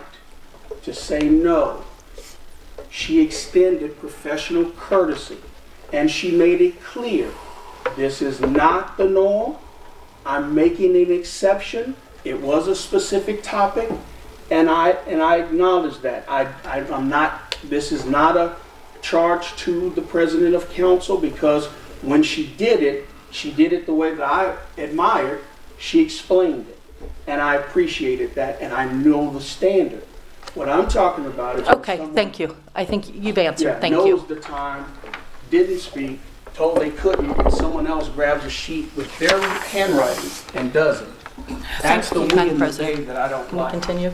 to say no, she extended professional courtesy and she made it clear, this is not the norm. I'm making an exception. It was a specific topic, and I acknowledge that. I'm not. This is not a charge to the president of council, because when she did it, She did it the way that I admired. She explained it, and I appreciated that, and I know the standard. What I'm talking about is Okay, thank you. I think you've answered. Thank knows you. the time, didn't speak, told they couldn't, and someone else grabs a sheet with their handwriting and does it. That's the we Madam in the President, game that I don't Can we like. continue?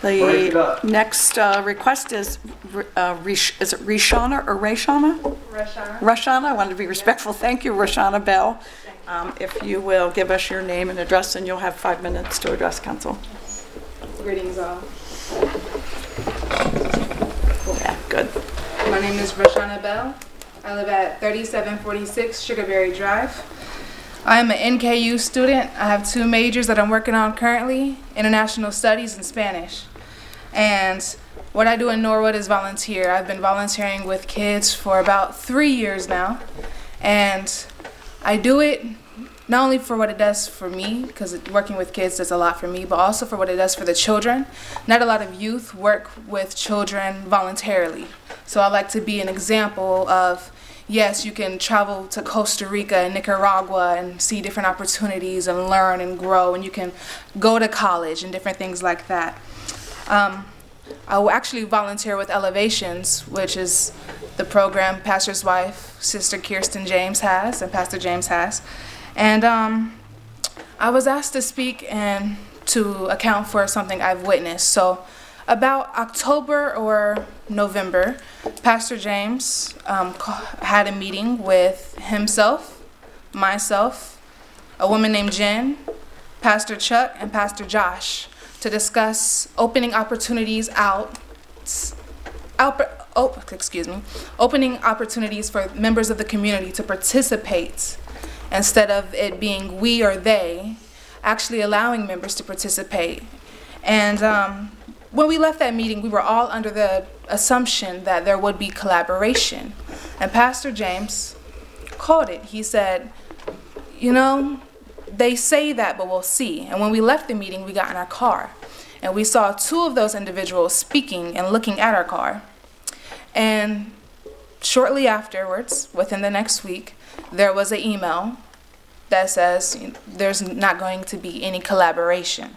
Break it The up. next request is it Rishana or Rayshana? Rashana. Rashana, I wanted to be respectful. Thank you, Rashana Bell. If you will give us your name and address, and you'll have 5 minutes to address council. Greetings all. Yeah, good. My name is Rashana Bell. I live at 3746 Sugarberry Drive. I am an NKU student. I have 2 majors that I'm working on currently, International Studies and Spanish. And what I do in Norwood is volunteer. I've been volunteering with kids for about 3 years now. And I do it not only for what it does for me, because working with kids does a lot for me, but also for what it does for the children. Not a lot of youth work with children voluntarily. So I like to be an example of, yes, you can travel to Costa Rica and Nicaragua and see different opportunities and learn and grow, and you can go to college and different things like that. I will actually volunteer with Elevations, which is the program Pastor's wife, Sister Kirsten James has, and Pastor James has. And I was asked to speak and to account for something I've witnessed. So about October or November, Pastor James had a meeting with himself, myself, a woman named Jen, Pastor Chuck, and Pastor Josh to discuss opening opportunities opening opportunities for members of the community to participate instead of it being we or they, actually allowing members to participate. And when we left that meeting, we were all under the assumption that there would be collaboration. And Pastor James called it. He said, you know, they say that, but we'll see. And when we left the meeting, we got in our car. And we saw 2 of those individuals speaking and looking at our car. And shortly afterwards, within the next week, there was an email that says there's not going to be any collaboration.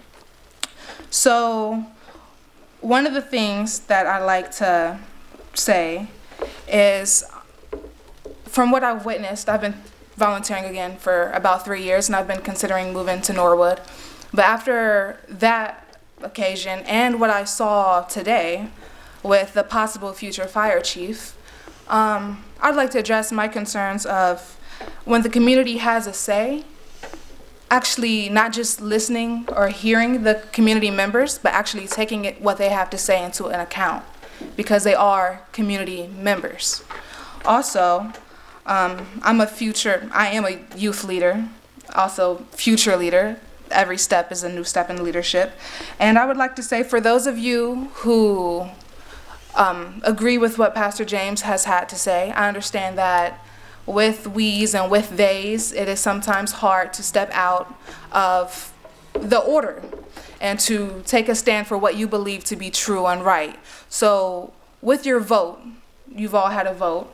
So one of the things that I like to say is, from what I've witnessed, I've been volunteering again for about 3 years, and I've been considering moving to Norwood. But after that occasion and what I saw today with the possible future fire chief, I'd like to address my concerns of when the community has a say, actually not just listening or hearing the community members, but actually taking what they have to say into an account, because they are community members. Also, I am a youth leader, also future leader. Every step is a new step in leadership. And I would like to say, for those of you who agree with what Pastor James has had to say, I understand that with we's and with they's, it is sometimes hard to step out of the order and to take a stand for what you believe to be true and right. So with your vote, you've all had a vote,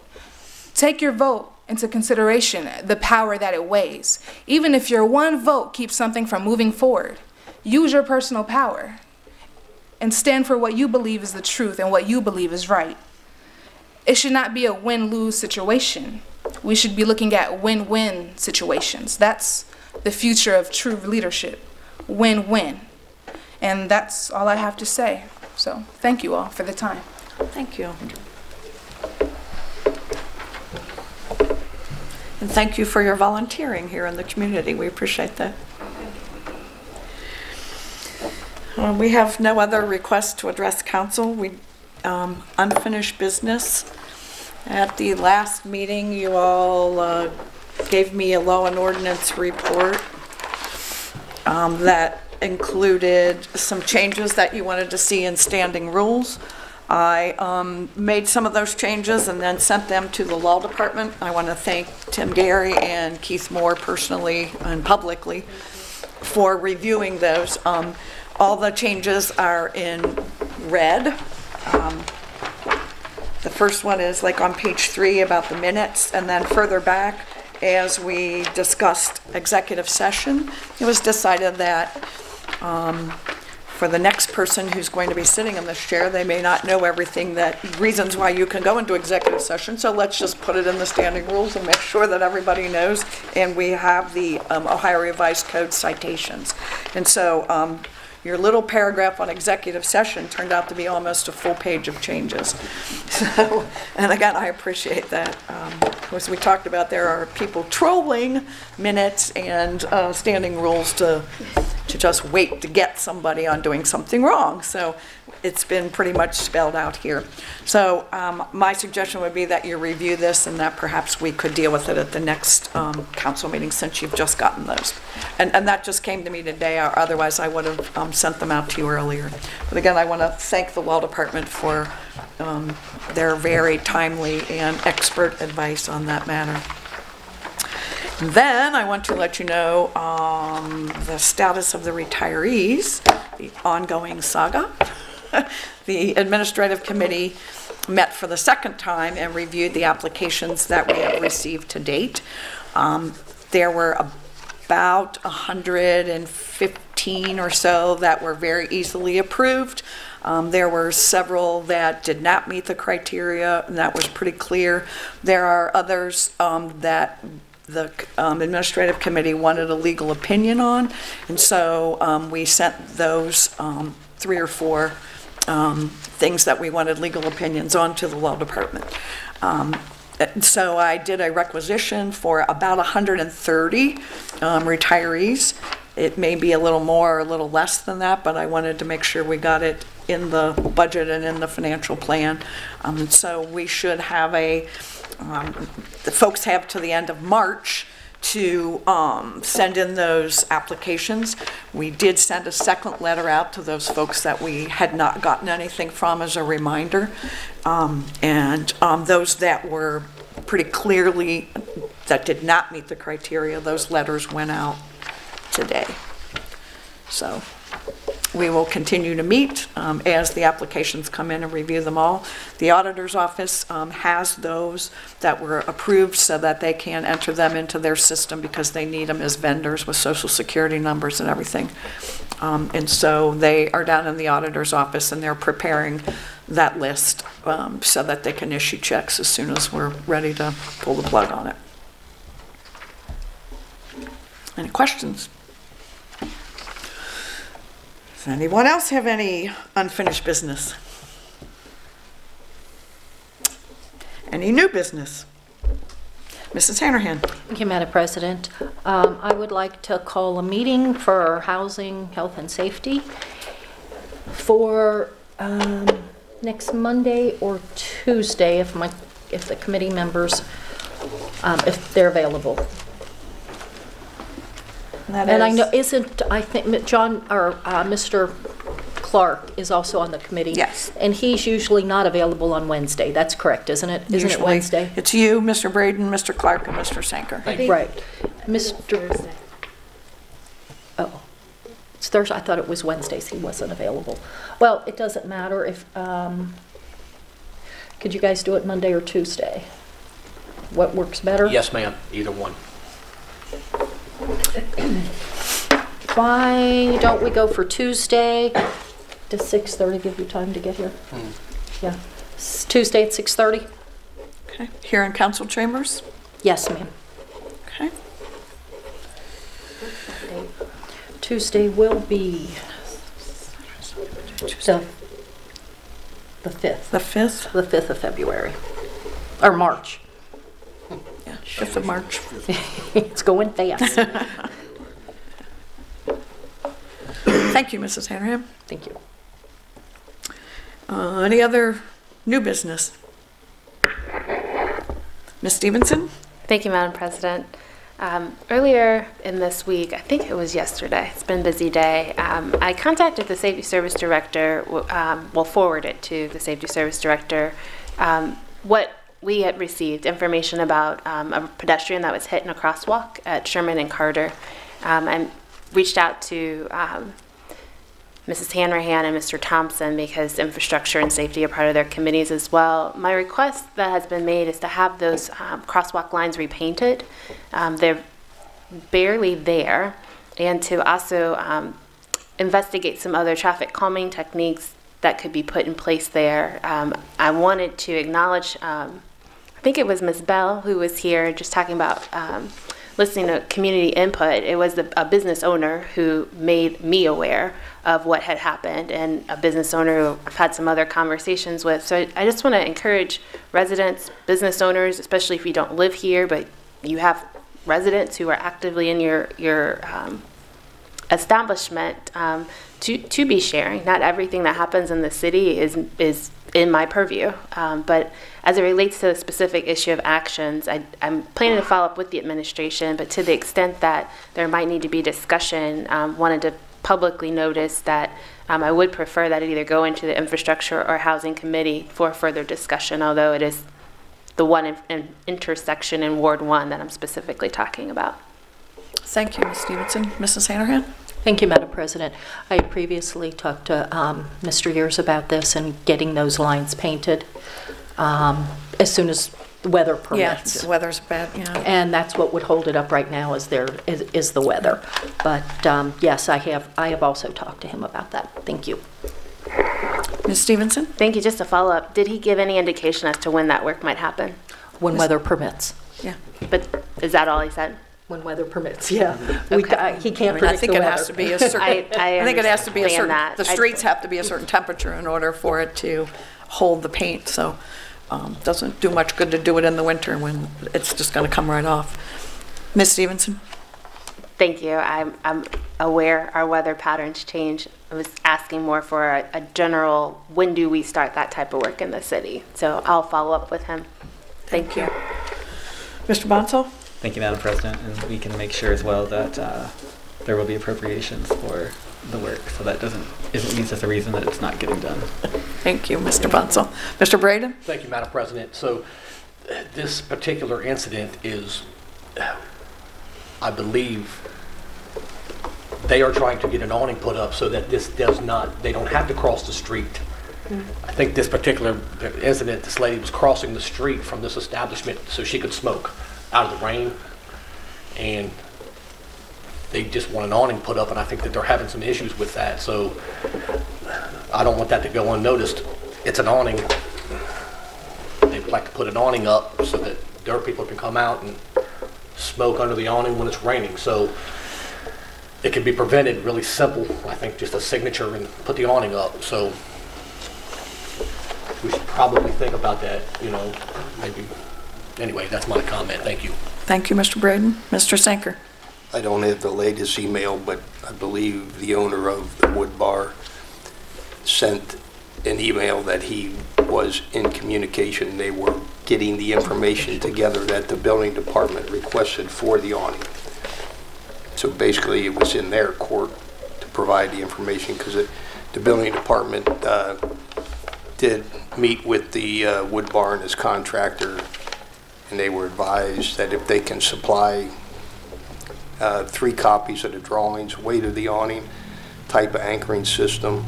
take your vote into consideration, the power that it weighs. Even if your one vote keeps something from moving forward, use your personal power and stand for what you believe is the truth and what you believe is right. It should not be a win-lose situation. We should be looking at win-win situations. That's the future of true leadership, win-win. And that's all I have to say. So thank you all for the time. Thank you. And thank you for your volunteering here in the community. We appreciate that. We have no other requests to address council. Unfinished business. At the last meeting, you all gave me a law and ordinance report that included some changes that you wanted to see in standing rules. I made some of those changes and then sent them to the law department. I want to thank Tim Gary and Keith Moore personally and publicly for reviewing those. All the changes are in red. The first one is like on page 3 about the minutes, and then further back as we discussed executive session, it was decided that for the next person who's going to be sitting in this chair, they may not know everything reasons why you can go into executive session, so let's just put it in the standing rules and make sure that everybody knows, and we have the Ohio Revised Code citations. And so your little paragraph on executive session turned out to be almost a full page of changes. So, and again, I appreciate that. As we talked about, there are people trolling minutes and standing rules to just wait to get somebody on doing something wrong. So it's been pretty much spelled out here. So my suggestion would be that you review this and that perhaps we could deal with it at the next council meeting since you've just gotten those. And that just came to me today, or otherwise I would have sent them out to you earlier. But again, I want to thank the law department for their very timely and expert advice on that matter. Then I want to let you know the status of the retirees, the ongoing saga. The administrative committee met for the second time and reviewed the applications that we have received to date. There were about 115 or so that were very easily approved. There were several that did not meet the criteria, and that was pretty clear. There are others that the administrative committee wanted a legal opinion on, and so we sent those 3 or 4 things that we wanted legal opinions on to the law department. So I did a requisition for about 130 retirees. It may be a little more or a little less than that, but I wanted to make sure we got it in the budget and in the financial plan. And so we should have the folks have to the end of March to send in those applications. We did send a second letter out to those folks that we had not gotten anything from as a reminder. And those that were pretty clearly, that did not meet the criteria, those letters went out today. So we will continue to meet as the applications come in and review them all. The auditor's office has those that were approved so that they can enter them into their system because they need them as vendors with social security numbers and everything. And so they are down in the auditor's office and they're preparing that list so that they can issue checks as soon as we're ready to pull the plug on it. Any questions? Does anyone else have any unfinished business? Any new business? Mrs. Hanrahan. Thank you, Madam President. I would like to call a meeting for housing, health, and safety for next Monday or Tuesday, if the committee members, if they're available. And I know, I think John, or Mr. Clark is also on the committee. Yes. And he's usually not available on Wednesday. That's correct, isn't it? Isn't it Wednesday? It's you, Mr. Braden, Mr. Clark, and Mr. Sanker. Right. Mr. Oh, it's Thursday. I thought it was Wednesdays he wasn't available. Well, it doesn't matter if, could you guys do it Monday or Tuesday? What works better? Yes, ma'am. Either one. Why don't we go for Tuesday? Does 6:30 give you time to get here? Yeah. Tuesday at 6:30? Okay. Here in council chambers? Yes, ma'am. Okay. Tuesday will be the 5th. The 5th? The 5th of February. Or March. Yeah, 5th of March. It's going fast. Thank you, Mrs. Hanrahan. Thank you. Any other new business? Ms. Stevenson? Thank you, Madam President. Earlier in this week, I think it was yesterday, it's been a busy day, I contacted the Safety Service Director, forwarded it to the Safety Service Director, what we had received information about a pedestrian that was hit in a crosswalk at Sherman and Carter, and reached out to Mrs. Hanrahan and Mr. Thompson, because infrastructure and safety are part of their committees as well. My request that has been made is to have those crosswalk lines repainted. They're barely there, and to also investigate some other traffic calming techniques that could be put in place there. I wanted to acknowledge, I think it was Ms. Bell who was here just talking about listening to community input. It was a business owner who made me aware of what had happened, and a business owner who I've had some other conversations with. So I just want to encourage residents, business owners, especially if you don't live here, but you have residents who are actively in your establishment, to be sharing. Not everything that happens in the city is in my purview, but as it relates to the specific issue of actions, I'm planning to follow up with the administration, but to the extent that there might need to be discussion, wanted to publicly notice that I would prefer that it either go into the infrastructure or housing committee for further discussion, although it is the one intersection in Ward 1 that I'm specifically talking about. Thank you, Ms. Stevenson. Mrs. Hanrahan? Thank you, Madam President. I previously talked to Mr. Years about this and getting those lines painted as soon as the weather permits. Yeah, the weather's bad, yeah. And that's what would hold it up right now is the weather. But yes, I have also talked to him about that. Thank you. Ms. Stevenson? Thank you. Just a follow up. Did he give any indication as to when that work might happen? When weather permits. Yeah. But is that all he said? When weather permits, yeah. Okay. He can't predict I think the it weather. has to be a certain, I think it has to be a certain, that. the streets have to be a certain temperature in order for it to hold the paint, so doesn't do much good to do it in the winter when it's just going to come right off. Ms. Stevenson? Thank you. I'm aware our weather patterns change. I was asking more for a general, when do we start that type of work in the city? So I'll follow up with him. Thank you. Mr. Bonsall? Thank you, Madam President, and we can make sure as well that there will be appropriations for the work, so that isn't used as a reason that it's not getting done. Thank you, Mr. Bonsall. Mr. Braden? Thank you, Madam President. So this particular incident is, I believe, they are trying to get an awning put up so that they don't have to cross the street. I think this particular incident, this lady was crossing the street from this establishment so she could smoke out of the rain, and they just want an awning put up, and I think that they're having some issues with that. So I don't want that to go unnoticed. It's an awning. They'd like to put an awning up so that their people can come out and smoke under the awning when it's raining. So it can be prevented really simple. I think just a signature and put the awning up. So we should probably think about that, maybe. Anyway, that's my comment. Thank you. Thank you, Mr. Braden. Mr. Sanker? I don't have the latest email, but I believe the owner of the Wood Bar sent an email that he was in communication. They were getting the information together that the building department requested for the awning. So basically, it was in their court to provide the information, because the building department did meet with the Wood Bar and his contractor, and they were advised that if they can supply 3 copies of the drawings, weight of the awning, type of anchoring system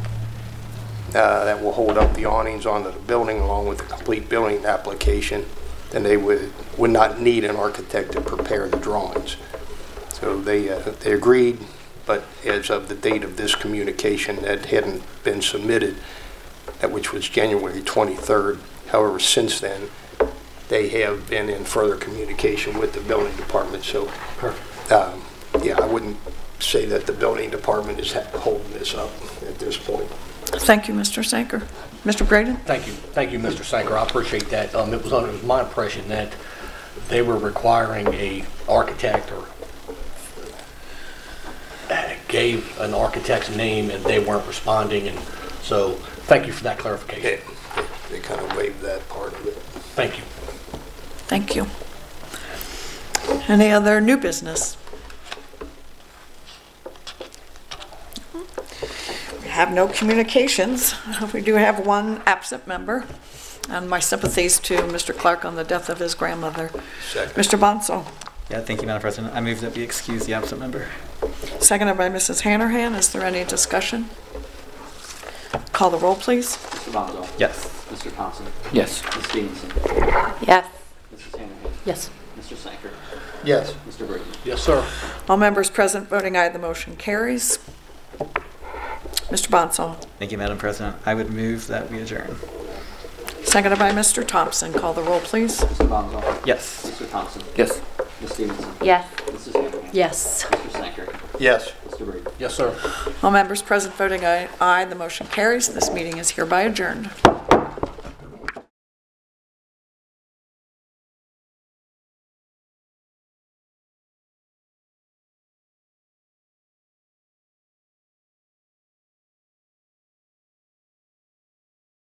that will hold up the awnings onto the building, along with the complete building application, then they would not need an architect to prepare the drawings. So they agreed, but as of the date of this communication, that hadn't been submitted, which was January 23rd. However, since then, they have been in further communication with the building department. So, yeah, I wouldn't say that the building department is holding this up at this point. Thank you, Mr. Sanker. Mr. Braden? Thank you, Mr. Sanker. I appreciate that. It was my impression that they were requiring a architect, or gave an architect's name and they weren't responding, and so thank you for that clarification. Yeah, they kind of waived that part of it. Thank you. Thank you. Any other new business? We have no communications. We do have one absent member, and my sympathies to Mr. Clark on the death of his grandmother. Second. Mr. Bonsall. Yeah, thank you, Madam President. I move that we excuse the absent member. Seconded by Mrs. Hanrahan. Is there any discussion? Call the roll, please. Mr. Bonzo? Yes. Mr. Thompson? Yes. Ms. Stevenson? Yes. Mrs. Hanahan? Yes. Mr. Sanker? Yes. Mr. Brady? Yes, sir. All members present voting aye, the motion carries. Mr. Bonsall, Thank you, Madam President. I would move that we adjourn. seconded by Mr. Thompson. Call the roll, please. Mr. Bonzo? Yes. Mr. Thompson? Yes. Ms. Stevenson? Yes. Mrs. Hanahan? Yes. Mr. Sanker? Yes. Mr. Brady? Yes, sir. All members present voting aye, the motion carries. This meeting is hereby adjourned.